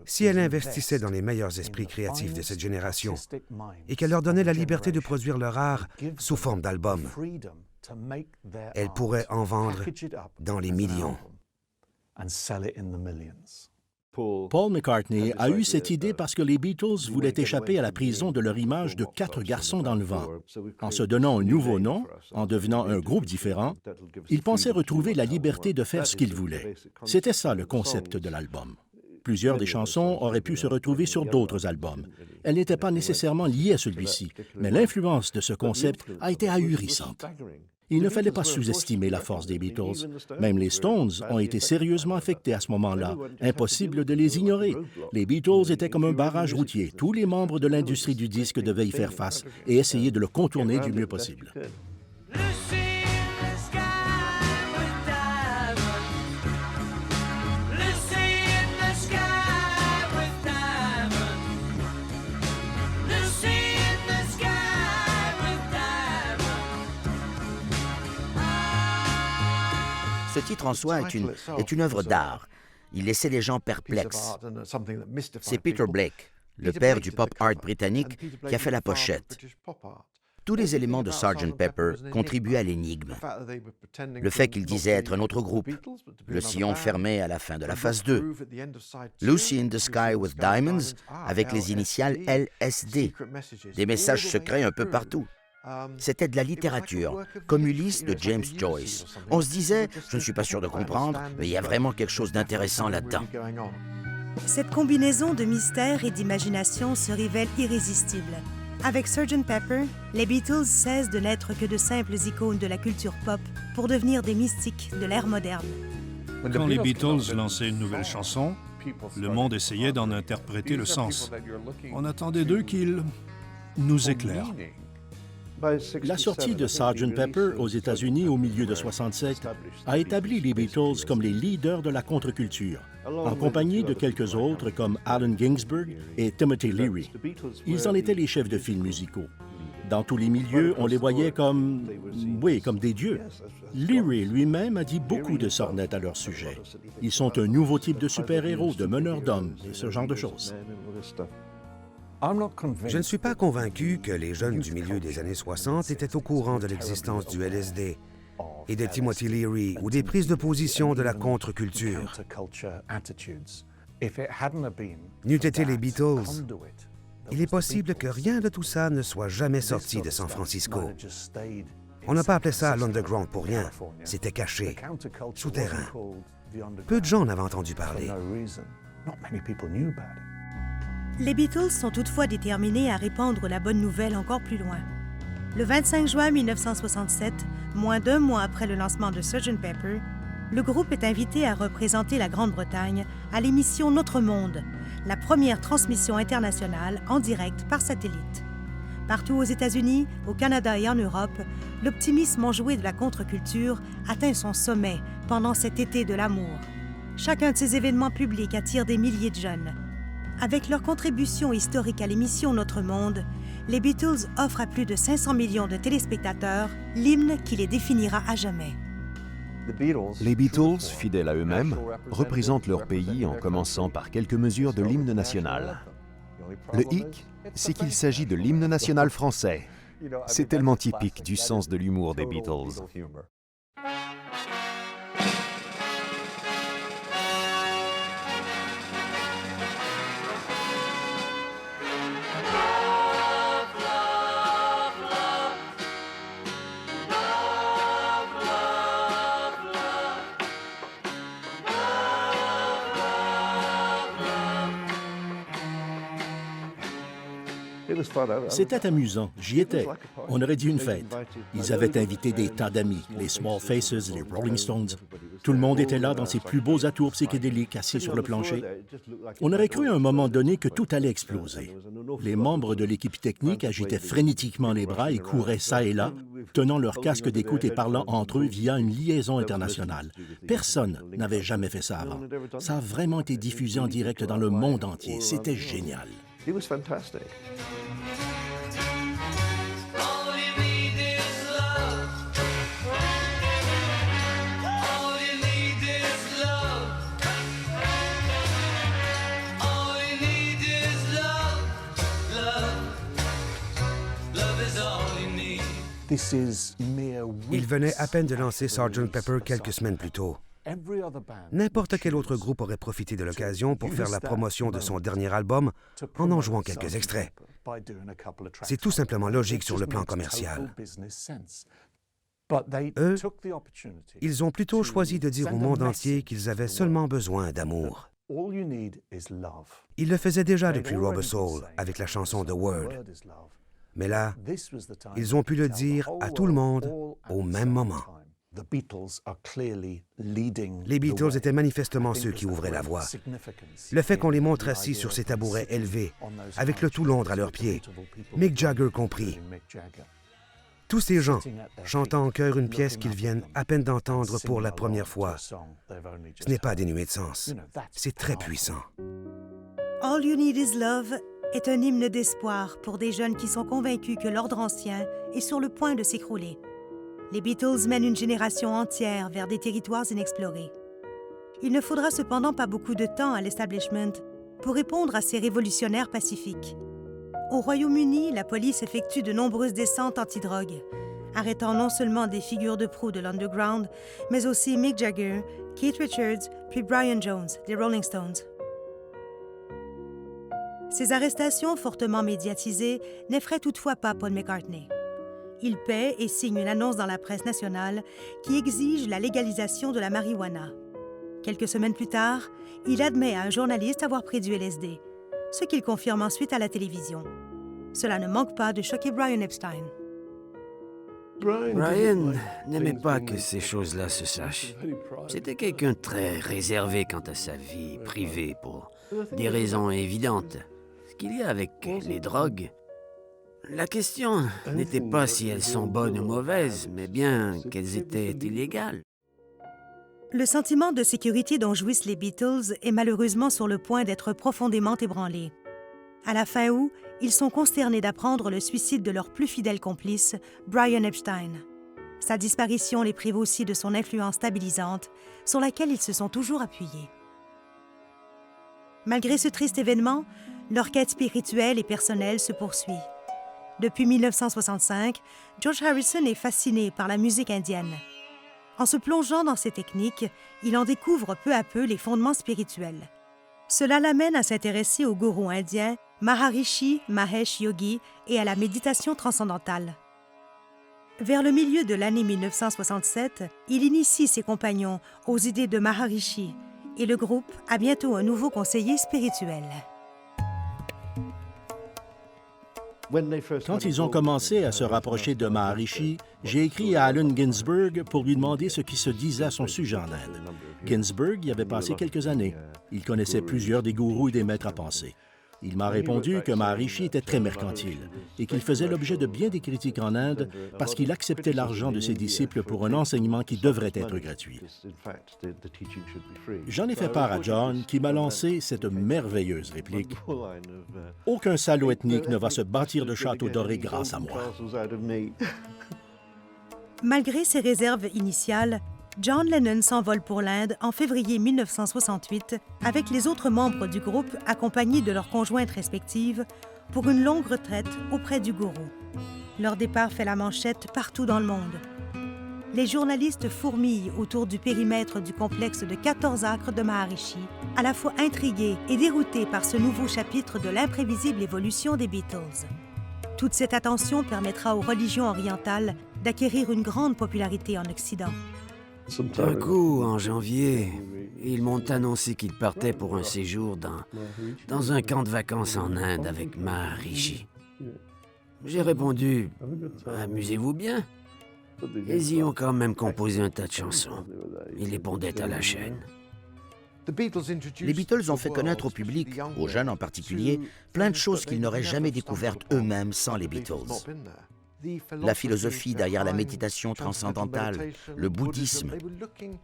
Si elle investissait dans les meilleurs esprits créatifs de cette génération et qu'elle leur donnait la liberté de produire leur art sous forme d'albums, elle pourrait en vendre dans les millions. Paul McCartney a eu cette idée parce que les Beatles voulaient échapper à la prison de leur image de 4 garçons dans le vent. En se donnant un nouveau nom, en devenant un groupe différent, ils pensaient retrouver la liberté de faire ce qu'ils voulaient. C'était ça le concept de l'album. Plusieurs des chansons auraient pu se retrouver sur d'autres albums. Elles n'étaient pas nécessairement liées à celui-ci, mais l'influence de ce concept a été ahurissante. Il ne fallait pas sous-estimer la force des Beatles. Même les Stones ont été sérieusement affectés à ce moment-là. Impossible de les ignorer. Les Beatles étaient comme un barrage routier. Tous les membres de l'industrie du disque devaient y faire face et essayer de le contourner du mieux possible. Ce titre en soi est une œuvre d'art. Il laissait les gens perplexes. C'est Peter Blake, le père du pop art britannique, qui a fait la pochette. Tous les éléments de Sgt. Pepper contribuaient à l'énigme. Le fait qu'il disait être un autre groupe, le sillon fermé à la fin de la phase 2, Lucy in the Sky with Diamonds avec les initiales LSD, des messages secrets un peu partout. C'était de la littérature, comme Ulysse de James Joyce. On se disait, je ne suis pas sûr de comprendre, mais il y a vraiment quelque chose d'intéressant là-dedans. Cette combinaison de mystère et d'imagination se révèle irrésistible. Avec Sgt. Pepper, les Beatles cessent de n'être que de simples icônes de la culture pop pour devenir des mystiques de l'ère moderne. Quand les Beatles lançaient une nouvelle chanson, le monde essayait d'en interpréter le sens. On attendait d'eux qu'ils nous éclairent. La sortie de Sgt. Pepper aux États-Unis au milieu de 67 a établi les Beatles comme les leaders de la contre-culture, en compagnie de quelques autres comme Allen Ginsberg et Timothy Leary. Ils en étaient les chefs de file musicaux. Dans tous les milieux, on les voyait comme des dieux. Leary lui-même a dit beaucoup de sornettes à leur sujet. Ils sont un nouveau type de super-héros, de meneurs d'hommes et ce genre de choses. Je ne suis pas convaincu que les jeunes du milieu des années 60 étaient au courant de l'existence du LSD et de Timothy Leary ou des prises de position de la contre-culture. N'eût été les Beatles, il est possible que rien de tout ça ne soit jamais sorti de San Francisco. On n'a pas appelé ça l'underground pour rien. C'était caché, souterrain. Peu de gens en avaient entendu parler. Les Beatles sont toutefois déterminés à répandre la bonne nouvelle encore plus loin. Le 25 juin 1967, moins d'un mois après le lancement de Sgt. Pepper, le groupe est invité à représenter la Grande-Bretagne à l'émission Notre Monde, la première transmission internationale en direct par satellite. Partout aux États-Unis, au Canada et en Europe, l'optimisme enjoué de la contre-culture atteint son sommet pendant cet été de l'amour. Chacun de ces événements publics attire des milliers de jeunes. Avec leur contribution historique à l'émission Notre Monde, les Beatles offrent à plus de 500 millions de téléspectateurs l'hymne qui les définira à jamais. Les Beatles, fidèles à eux-mêmes, représentent leur pays en commençant par quelques mesures de l'hymne national. Le hic, c'est qu'il s'agit de l'hymne national français. C'est tellement typique du sens de l'humour des Beatles. C'était amusant, j'y étais. On aurait dit une fête. Ils avaient invité des tas d'amis, les Small Faces, les Rolling Stones. Tout le monde était là dans ses plus beaux atours psychédéliques assis sur le plancher. On aurait cru à un moment donné que tout allait exploser. Les membres de l'équipe technique agitaient frénétiquement les bras et couraient ça et là, tenant leur casque d'écoute et parlant entre eux via une liaison internationale. Personne n'avait jamais fait ça avant. Ça a vraiment été diffusé en direct dans le monde entier. C'était génial. Il venait à peine de lancer Sgt. Pepper quelques semaines plus tôt. N'importe quel autre groupe aurait profité de l'occasion pour faire la promotion de son dernier album en jouant quelques extraits. C'est tout simplement logique sur le plan commercial. Eux, ils ont plutôt choisi de dire au monde entier qu'ils avaient seulement besoin d'amour. Ils le faisaient déjà depuis Rubber Soul avec la chanson The Word. Mais là, ils ont pu le dire à tout le monde au même moment. Les Beatles étaient manifestement ceux qui ouvraient la voie. Le fait qu'on les montre assis sur ces tabourets élevés, avec le tout Londres à leurs pieds, Mick Jagger compris. Tous ces gens chantant en chœur une pièce qu'ils viennent à peine d'entendre pour la première fois. Ce n'est pas dénué de sens. C'est très puissant. All You Need Is Love est un hymne d'espoir pour des jeunes qui sont convaincus que l'ordre ancien est sur le point de s'écrouler. Les Beatles mènent une génération entière vers des territoires inexplorés. Il ne faudra cependant pas beaucoup de temps à l'establishment pour répondre à ces révolutionnaires pacifiques. Au Royaume-Uni, la police effectue de nombreuses descentes antidrogue, arrêtant non seulement des figures de proue de l'underground, mais aussi Mick Jagger, Keith Richards, puis Brian Jones, des Rolling Stones. Ces arrestations fortement médiatisées n'effraient toutefois pas Paul McCartney. Il paie et signe une annonce dans la presse nationale qui exige la légalisation de la marijuana. Quelques semaines plus tard, il admet à un journaliste avoir pris du LSD, ce qu'il confirme ensuite à la télévision. Cela ne manque pas de choquer Brian Epstein. Brian n'aimait pas que ces choses-là se sachent. C'était quelqu'un de très réservé quant à sa vie privée pour des raisons évidentes. Ce qu'il y a avec les drogues, la question n'était pas si elles sont bonnes ou mauvaises, mais bien qu'elles étaient illégales. Le sentiment de sécurité dont jouissent les Beatles est malheureusement sur le point d'être profondément ébranlé. À la fin août, ils sont consternés d'apprendre le suicide de leur plus fidèle complice, Brian Epstein. Sa disparition les prive aussi de son influence stabilisante, sur laquelle ils se sont toujours appuyés. Malgré ce triste événement, leur quête spirituelle et personnelle se poursuit. Depuis 1965, George Harrison est fasciné par la musique indienne. En se plongeant dans ces techniques, il en découvre peu à peu les fondements spirituels. Cela l'amène à s'intéresser au gourou indien Maharishi Mahesh Yogi et à la méditation transcendantale. Vers le milieu de l'année 1967, il initie ses compagnons aux idées de Maharishi et le groupe a bientôt un nouveau conseiller spirituel. Quand ils ont commencé à se rapprocher de Maharishi, j'ai écrit à Allen Ginsberg pour lui demander ce qui se disait à son sujet en Inde. Ginsberg y avait passé quelques années. Il connaissait plusieurs des gourous et des maîtres à penser. Il m'a répondu que Maharishi était très mercantile et qu'il faisait l'objet de bien des critiques en Inde parce qu'il acceptait l'argent de ses disciples pour un enseignement qui devrait être gratuit. J'en ai fait part à John qui m'a lancé cette merveilleuse réplique. « Aucun salaud ethnique ne va se bâtir de château doré grâce à moi. » Malgré ses réserves initiales, John Lennon s'envole pour l'Inde en février 1968 avec les autres membres du groupe accompagnés de leurs conjointes respectives pour une longue retraite auprès du gourou. Leur départ fait la manchette partout dans le monde. Les journalistes fourmillent autour du périmètre du complexe de 14 acres de Maharishi, à la fois intrigués et déroutés par ce nouveau chapitre de l'imprévisible évolution des Beatles. Toute cette attention permettra aux religions orientales d'acquérir une grande popularité en Occident. D'un coup, en janvier, ils m'ont annoncé qu'ils partaient pour un séjour dans un camp de vacances en Inde avec Maharishi. J'ai répondu « Amusez-vous bien ». Ils y ont quand même composé un tas de chansons. Ils les pondaient à la chaîne. Les Beatles ont fait connaître au public, aux jeunes en particulier, plein de choses qu'ils n'auraient jamais découvertes eux-mêmes sans les Beatles. La philosophie derrière la méditation transcendantale, le bouddhisme.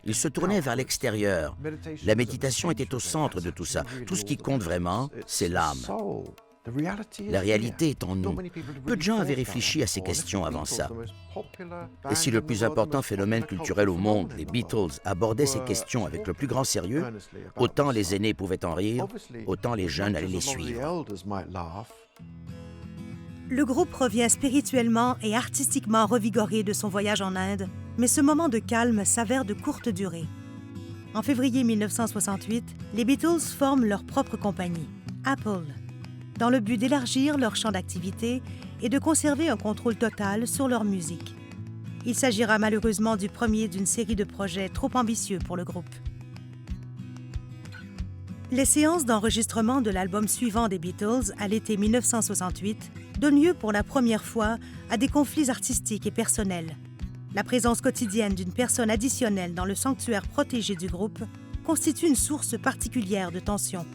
Ils se tournaient vers l'extérieur. La méditation était au centre de tout ça. Tout ce qui compte vraiment, c'est l'âme. La réalité est en nous. Peu de gens avaient réfléchi à ces questions avant ça. Et si le plus important phénomène culturel au monde, les Beatles, abordaient ces questions avec le plus grand sérieux, autant les aînés pouvaient en rire, autant les jeunes allaient les suivre. Le groupe revient spirituellement et artistiquement revigoré de son voyage en Inde, mais ce moment de calme s'avère de courte durée. En février 1968, les Beatles forment leur propre compagnie, Apple, dans le but d'élargir leur champ d'activité et de conserver un contrôle total sur leur musique. Il s'agira malheureusement du premier d'une série de projets trop ambitieux pour le groupe. Les séances d'enregistrement de l'album suivant des Beatles, à l'été 1968, donnent lieu pour la première fois à des conflits artistiques et personnels. La présence quotidienne d'une personne additionnelle dans le sanctuaire protégé du groupe constitue une source particulière de tension.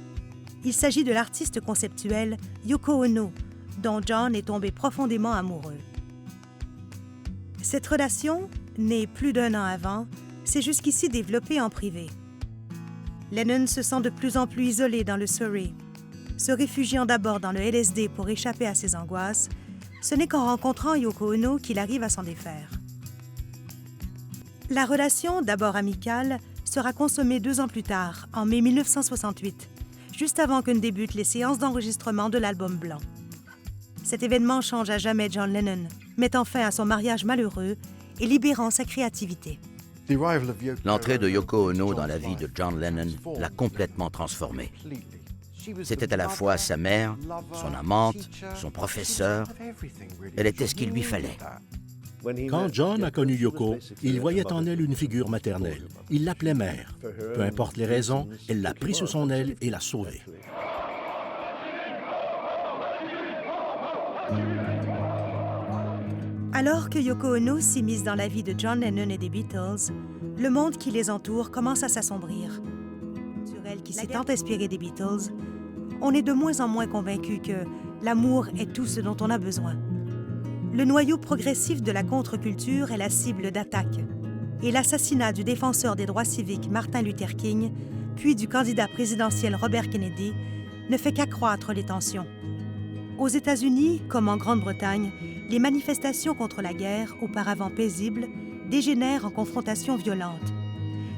Il s'agit de l'artiste conceptuel Yoko Ono, dont John est tombé profondément amoureux. Cette relation, née plus d'1 an avant, s'est jusqu'ici développée en privé. Lennon se sent de plus en plus isolé dans le Surrey. Se réfugiant d'abord dans le LSD pour échapper à ses angoisses, ce n'est qu'en rencontrant Yoko Ono qu'il arrive à s'en défaire. La relation, d'abord amicale, sera consommée 2 ans plus tard, en mai 1968, juste avant que ne débutent les séances d'enregistrement de l'album blanc. Cet événement change à jamais John Lennon, mettant fin à son mariage malheureux et libérant sa créativité. L'entrée de Yoko Ono dans la vie de John Lennon l'a complètement transformé. C'était à la fois sa mère, son amante, son professeur. Elle était ce qu'il lui fallait. Quand John a connu Yoko, il voyait en elle une figure maternelle. Il l'appelait mère. Peu importe les raisons, elle l'a pris sous son aile et l'a sauvé. Alors que Yoko Ono s'immisce dans la vie de John Lennon et des Beatles, le monde qui les entoure commence à s'assombrir. Sur elle qui s'est tant inspirée des Beatles, on est de moins en moins convaincu que l'amour est tout ce dont on a besoin. Le noyau progressif de la contre-culture est la cible d'attaque, et l'assassinat du défenseur des droits civiques Martin Luther King, puis du candidat présidentiel Robert Kennedy, ne fait qu'accroître les tensions. Aux États-Unis, comme en Grande-Bretagne, les manifestations contre la guerre, auparavant paisibles, dégénèrent en confrontations violentes.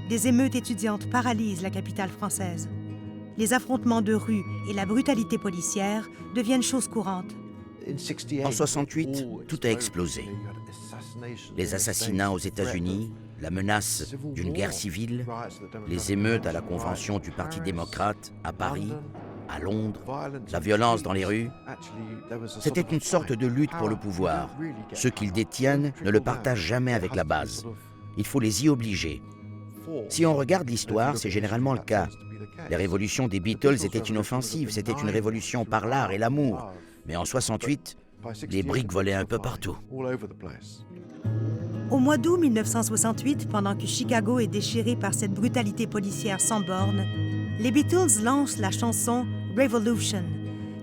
Des émeutes étudiantes paralysent la capitale française. Les affrontements de rue et la brutalité policière deviennent chose courante. En 68, tout a explosé. Les assassinats aux États-Unis, la menace d'une guerre civile, les émeutes à la convention du Parti démocrate à Paris, à Londres, la violence dans les rues. C'était une sorte de lutte pour le pouvoir. Ceux qui le détiennent ne le partagent jamais avec la base. Il faut les y obliger. Si on regarde l'histoire, c'est généralement le cas. Les révolutions des Beatles étaient inoffensives, c'était une révolution par l'art et l'amour. Mais en 68, les briques volaient un peu partout. Au mois d'août 1968, pendant que Chicago est déchiré par cette brutalité policière sans bornes, les Beatles lancent la chanson « Revolution »,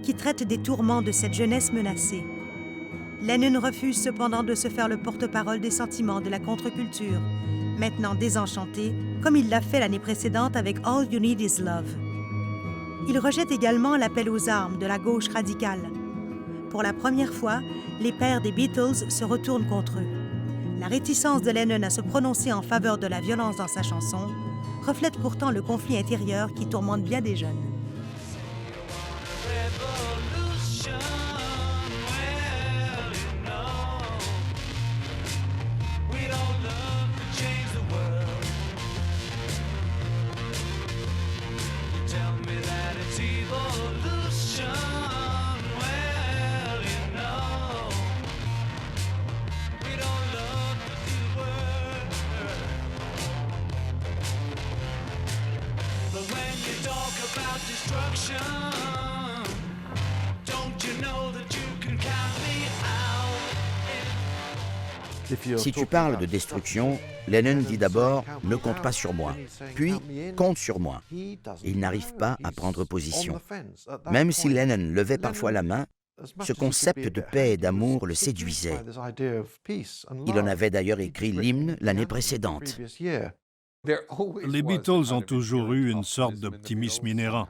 qui traite des tourments de cette jeunesse menacée. Lennon refuse cependant de se faire le porte-parole des sentiments de la contre-culture, maintenant désenchanté, comme il l'a fait l'année précédente avec « All You Need Is Love ». Il rejette également l'appel aux armes de la gauche radicale. Pour la première fois, les pères des Beatles se retournent contre eux. La réticence de Lennon à se prononcer en faveur de la violence dans sa chanson reflète pourtant le conflit intérieur qui tourmente bien des jeunes. Revolution, well, you know. Si tu parles de destruction, Lennon dit d'abord « ne compte pas sur moi », puis « compte sur moi ». Il n'arrive pas à prendre position. Même si Lennon levait parfois la main, ce concept de paix et d'amour le séduisait. Il en avait d'ailleurs écrit l'hymne l'année précédente. Les Beatles ont toujours eu une sorte d'optimisme inhérent,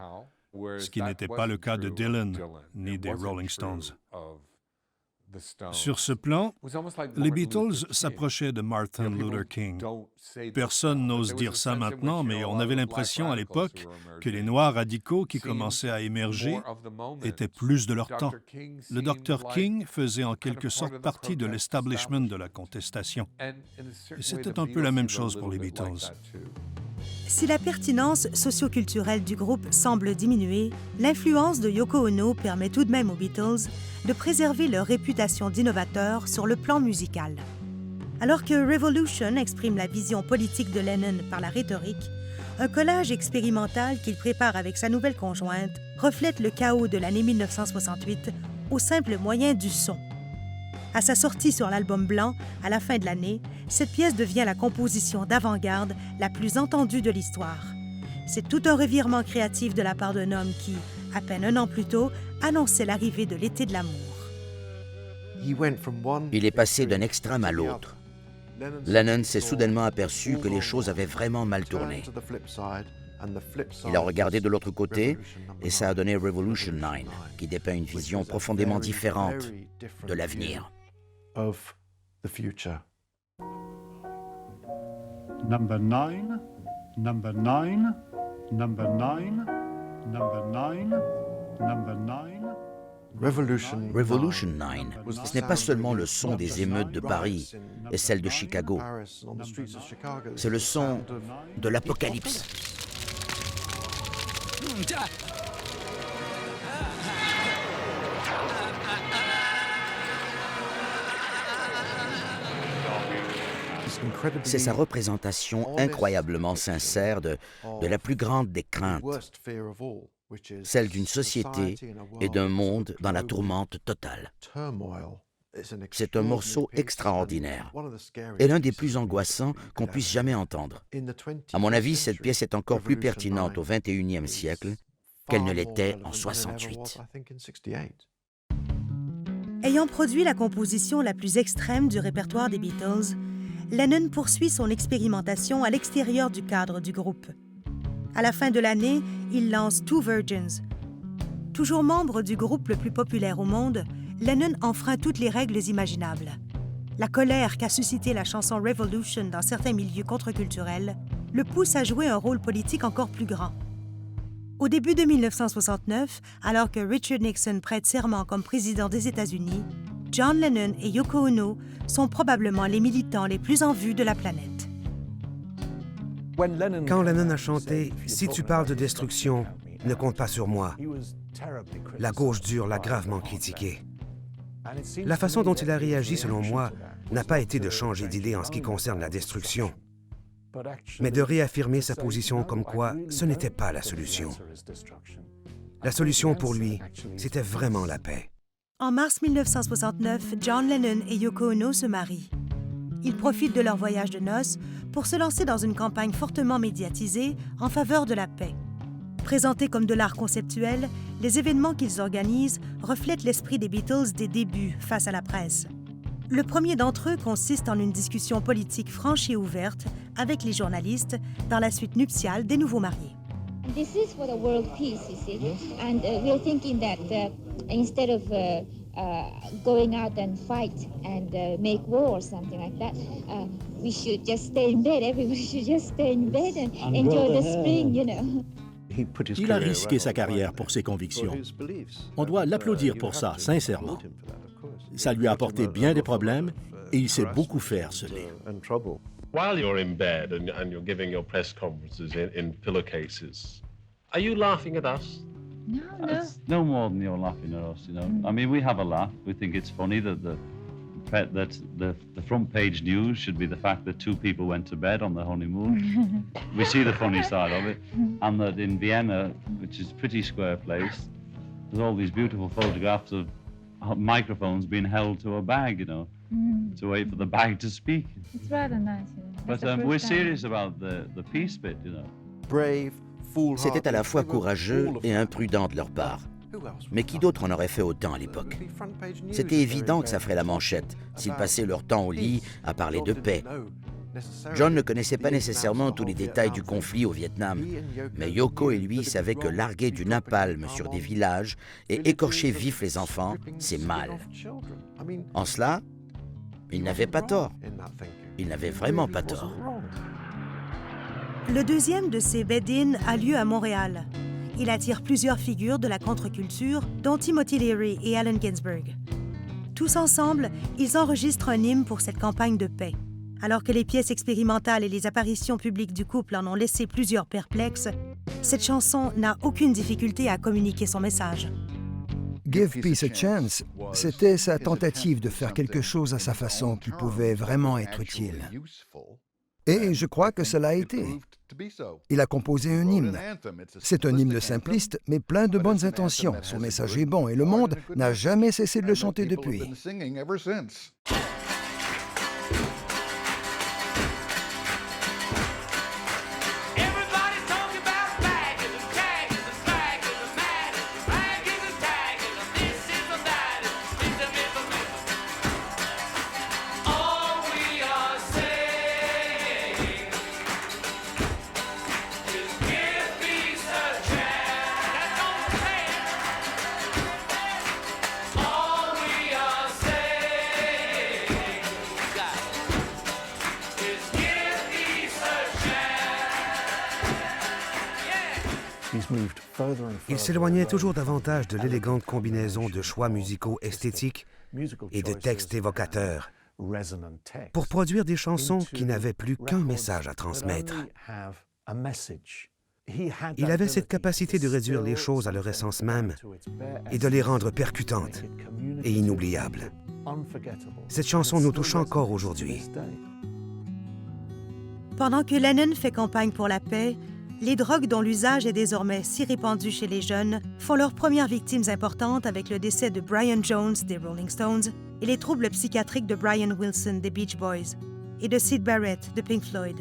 ce qui n'était pas le cas de Dylan ni des Rolling Stones. Sur ce plan, les Beatles s'approchaient de Martin Luther King. Personne n'ose dire ça maintenant, mais on avait l'impression à l'époque que les Noirs radicaux qui commençaient à émerger étaient plus de leur temps. Le Dr King faisait en quelque sorte partie de l'establishment de la contestation. Et c'était un peu la même chose pour les Beatles. Si la pertinence socioculturelle du groupe semble diminuer, l'influence de Yoko Ono permet tout de même aux Beatles de préserver leur réputation d'innovateurs sur le plan musical. Alors que Revolution exprime la vision politique de Lennon par la rhétorique, un collage expérimental qu'il prépare avec sa nouvelle conjointe reflète le chaos de l'année 1968 au simple moyen du son. À sa sortie sur l'album blanc, à la fin de l'année, cette pièce devient la composition d'avant-garde la plus entendue de l'histoire. C'est tout un revirement créatif de la part d'un homme qui, à peine un an plus tôt, annonçait l'arrivée de l'été de l'amour. Il est passé d'un extrême à l'autre. Lennon s'est soudainement aperçu que les choses avaient vraiment mal tourné. Il a regardé de l'autre côté et ça a donné Revolution 9, qui dépeint une vision profondément différente de l'avenir. Number 9, number 9, number 9, number 9, number 9. Revolution 9, ce n'est pas seulement le son des émeutes de Paris et celles de Chicago. C'est le son de l'apocalypse. C'est sa représentation incroyablement sincère de la plus grande des craintes, celle d'une société et d'un monde dans la tourmente totale. C'est un morceau extraordinaire et l'un des plus angoissants qu'on puisse jamais entendre. À mon avis, cette pièce est encore plus pertinente au XXIe siècle qu'elle ne l'était en 68. Ayant produit la composition la plus extrême du répertoire des Beatles, Lennon poursuit son expérimentation à l'extérieur du cadre du groupe. À la fin de l'année, il lance Two Virgins. Toujours membre du groupe le plus populaire au monde, Lennon enfreint toutes les règles imaginables. La colère qu'a suscité la chanson Revolution dans certains milieux contre-culturels le pousse à jouer un rôle politique encore plus grand. Au début de 1969, alors que Richard Nixon prête serment comme président des États-Unis, John Lennon et Yoko Ono sont probablement les militants les plus en vue de la planète. Quand Lennon a chanté « Si tu parles de destruction, ne compte pas sur moi », la gauche dure l'a gravement critiqué. La façon dont il a réagi, selon moi, n'a pas été de changer d'idée en ce qui concerne la destruction, mais de réaffirmer sa position comme quoi ce n'était pas la solution. La solution pour lui, c'était vraiment la paix. En mars 1969, John Lennon et Yoko Ono se marient. Ils profitent de leur voyage de noces pour se lancer dans une campagne fortement médiatisée en faveur de la paix. Présentés comme de l'art conceptuel, les événements qu'ils organisent reflètent l'esprit des Beatles des débuts face à la presse. Le premier d'entre eux consiste en une discussion politique franche et ouverte avec les journalistes dans la suite nuptiale des nouveaux mariés. This is for the world peace, you see, and we're thinking that instead of going out and fight and make war or something like that, we should just stay in bed. Everybody should just stay in bed and enjoy the spring, you know. Il a risqué sa carrière pour ses convictions. On doit l'applaudir pour ça, sincèrement. Ça lui a apporté bien des problèmes et il sait beaucoup faire, ce livre. While you're in bed and you're giving your press conferences in pillowcases, are you laughing at us? No. It's no more than you're laughing at us, you know. I mean, we have a laugh. We think it's funny that the front page news should be the fact that two people went to bed on their honeymoon. We see the funny side of it. And that in Vienna, which is a pretty square place, there's all these beautiful photographs of microphones being held to a bag, you know. to wait for the bag to speak. It's rather nice. But we're serious about the peace bit, you know. C'était à la fois courageux et imprudent de leur part. Mais qui d'autre en aurait fait autant à l'époque? C'était évident que ça ferait la manchette s'ils passaient leur temps au lit à parler de paix. John ne connaissait pas nécessairement tous les détails du conflit au Vietnam, mais Yoko et lui savaient que larguer du napalm sur des villages et écorcher vifs les enfants, c'est mal. En cela, ils n'avaient pas tort. Ils n'avaient vraiment pas tort. Le deuxième de ces bed-in a lieu à Montréal. Il attire plusieurs figures de la contre-culture, dont Timothy Leary et Allen Ginsberg. Tous ensemble, ils enregistrent un hymne pour cette campagne de paix. Alors que les pièces expérimentales et les apparitions publiques du couple en ont laissé plusieurs perplexes, cette chanson n'a aucune difficulté à communiquer son message. Give Peace a Chance, c'était sa tentative de faire quelque chose à sa façon qui pouvait vraiment être utile. Et je crois que cela a été. Il a composé un hymne. C'est un hymne simpliste, mais plein de bonnes intentions. Son message est bon et le monde n'a jamais cessé de le chanter depuis. Il s'éloignait toujours davantage de l'élégante combinaison de choix musicaux esthétiques et de textes évocateurs pour produire des chansons qui n'avaient plus qu'un message à transmettre. Il avait cette capacité de réduire les choses à leur essence même et de les rendre percutantes et inoubliables. Cette chanson nous touche encore aujourd'hui. Pendant que Lennon fait campagne pour la paix, les drogues dont l'usage est désormais si répandu chez les jeunes font leurs premières victimes importantes avec le décès de Brian Jones des Rolling Stones et les troubles psychiatriques de Brian Wilson des Beach Boys et de Syd Barrett de Pink Floyd.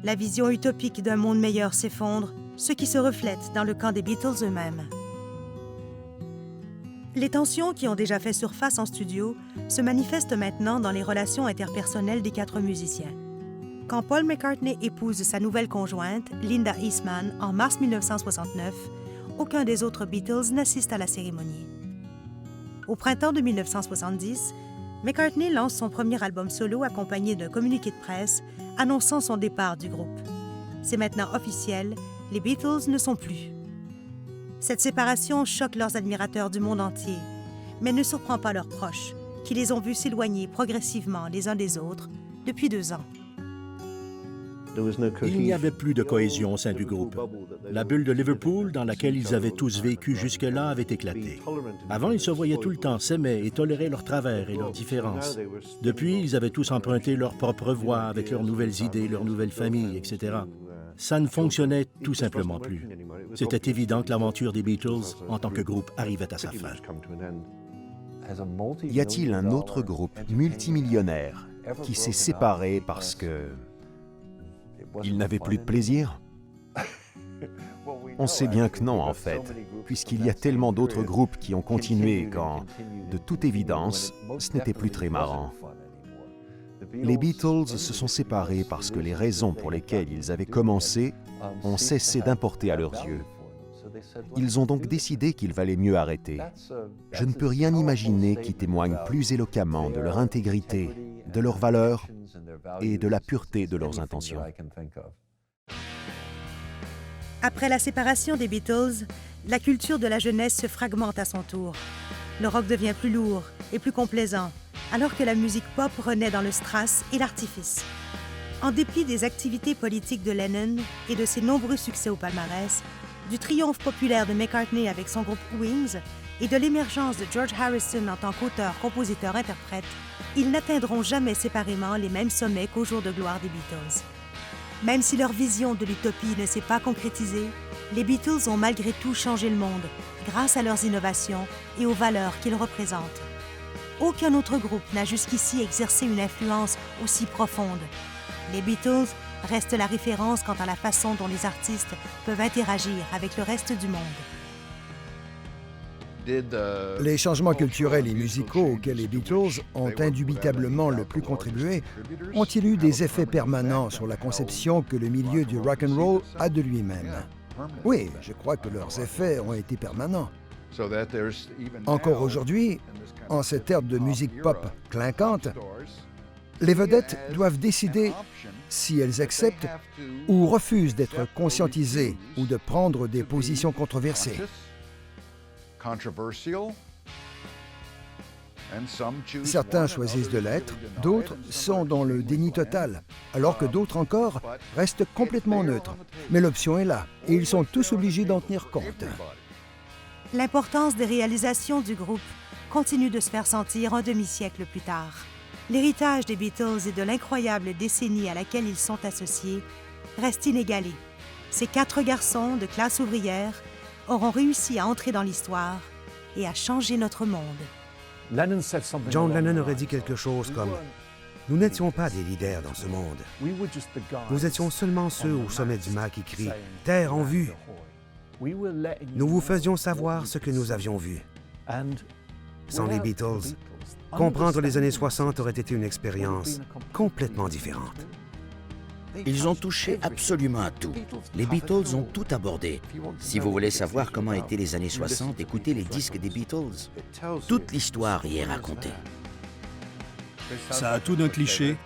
La vision utopique d'un monde meilleur s'effondre, ce qui se reflète dans le camp des Beatles eux-mêmes. Les tensions qui ont déjà fait surface en studio se manifestent maintenant dans les relations interpersonnelles des quatre musiciens. Quand Paul McCartney épouse sa nouvelle conjointe, Linda Eastman, en mars 1969, aucun des autres Beatles n'assiste à la cérémonie. Au printemps de 1970, McCartney lance son premier album solo accompagné d'un communiqué de presse annonçant son départ du groupe. C'est maintenant officiel, les Beatles ne sont plus. Cette séparation choque leurs admirateurs du monde entier, mais ne surprend pas leurs proches, qui les ont vus s'éloigner progressivement les uns des autres depuis 2 ans. Il n'y avait plus de cohésion au sein du groupe. La bulle de Liverpool, dans laquelle ils avaient tous vécu jusque-là, avait éclaté. Avant, ils se voyaient tout le temps, s'aimaient et toléraient leurs travers et leurs différences. Depuis, ils avaient tous emprunté leur propre voie avec leurs nouvelles idées, leurs nouvelles familles, etc. Ça ne fonctionnait tout simplement plus. C'était évident que l'aventure des Beatles, en tant que groupe, arrivait à sa fin. Y a-t-il un autre groupe multimillionnaire qui s'est séparé parce que il n'avait plus de plaisir? On sait bien que non, en fait, puisqu'il y a tellement d'autres groupes qui ont continué quand, de toute évidence, ce n'était plus très marrant. Les Beatles se sont séparés parce que les raisons pour lesquelles ils avaient commencé ont cessé d'importer à leurs yeux. Ils ont donc décidé qu'il valait mieux arrêter. Je ne peux rien imaginer qui témoigne plus éloquemment de leur intégrité, de leurs valeurs et de la pureté de leurs intentions. Après la séparation des Beatles, la culture de la jeunesse se fragmente à son tour. Le rock devient plus lourd et plus complaisant, alors que la musique pop renaît dans le strass et l'artifice. En dépit des activités politiques de Lennon et de ses nombreux succès au palmarès, du triomphe populaire de McCartney avec son groupe Wings et de l'émergence de George Harrison en tant qu'auteur, compositeur, interprète, ils n'atteindront jamais séparément les mêmes sommets qu'au jour de gloire des Beatles. Même si leur vision de l'utopie ne s'est pas concrétisée, les Beatles ont malgré tout changé le monde grâce à leurs innovations et aux valeurs qu'ils représentent. Aucun autre groupe n'a jusqu'ici exercé une influence aussi profonde. Les Beatles restent la référence quant à la façon dont les artistes peuvent interagir avec le reste du monde. Les changements culturels et musicaux auxquels les Beatles ont indubitablement le plus contribué ont-ils eu des effets permanents sur la conception que le milieu du rock and roll a de lui-même? Oui, je crois que leurs effets ont été permanents. Encore aujourd'hui, en cette ère de musique pop clinquante, les vedettes doivent décider si elles acceptent ou refusent d'être conscientisées ou de prendre des positions controversées. Certains choisissent de l'être, d'autres sont dans le déni total, alors que d'autres encore restent complètement neutres. Mais l'option est là, et ils sont tous obligés d'en tenir compte. L'importance des réalisations du groupe continue de se faire sentir un demi-siècle plus tard. L'héritage des Beatles et de l'incroyable décennie à laquelle ils sont associés reste inégalé. Ces 4 garçons de classe ouvrière auront réussi à entrer dans l'histoire et à changer notre monde. John Lennon aurait dit quelque chose comme « Nous n'étions pas des leaders dans ce monde. Nous étions seulement ceux au sommet du mât qui crient « Terre en vue ». Nous vous faisions savoir ce que nous avions vu. Sans les Beatles, comprendre les années 60 aurait été une expérience complètement différente. Ils ont touché absolument à tout. Les Beatles ont tout abordé. Si vous voulez savoir comment étaient les années 60, écoutez les disques des Beatles. Toute l'histoire y est racontée. Ça a tout d'un cliché,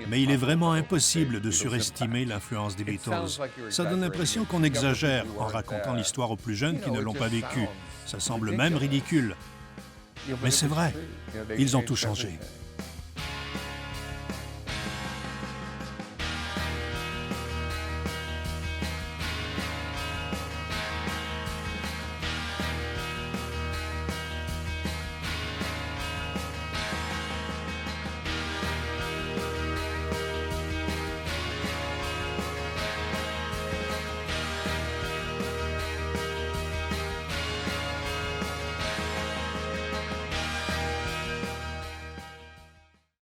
mais il est vraiment impossible de surestimer l'influence des Beatles. Ça donne l'impression qu'on exagère en racontant l'histoire aux plus jeunes qui ne l'ont pas vécue. Ça semble même ridicule. Mais c'est vrai, ils ont tout changé.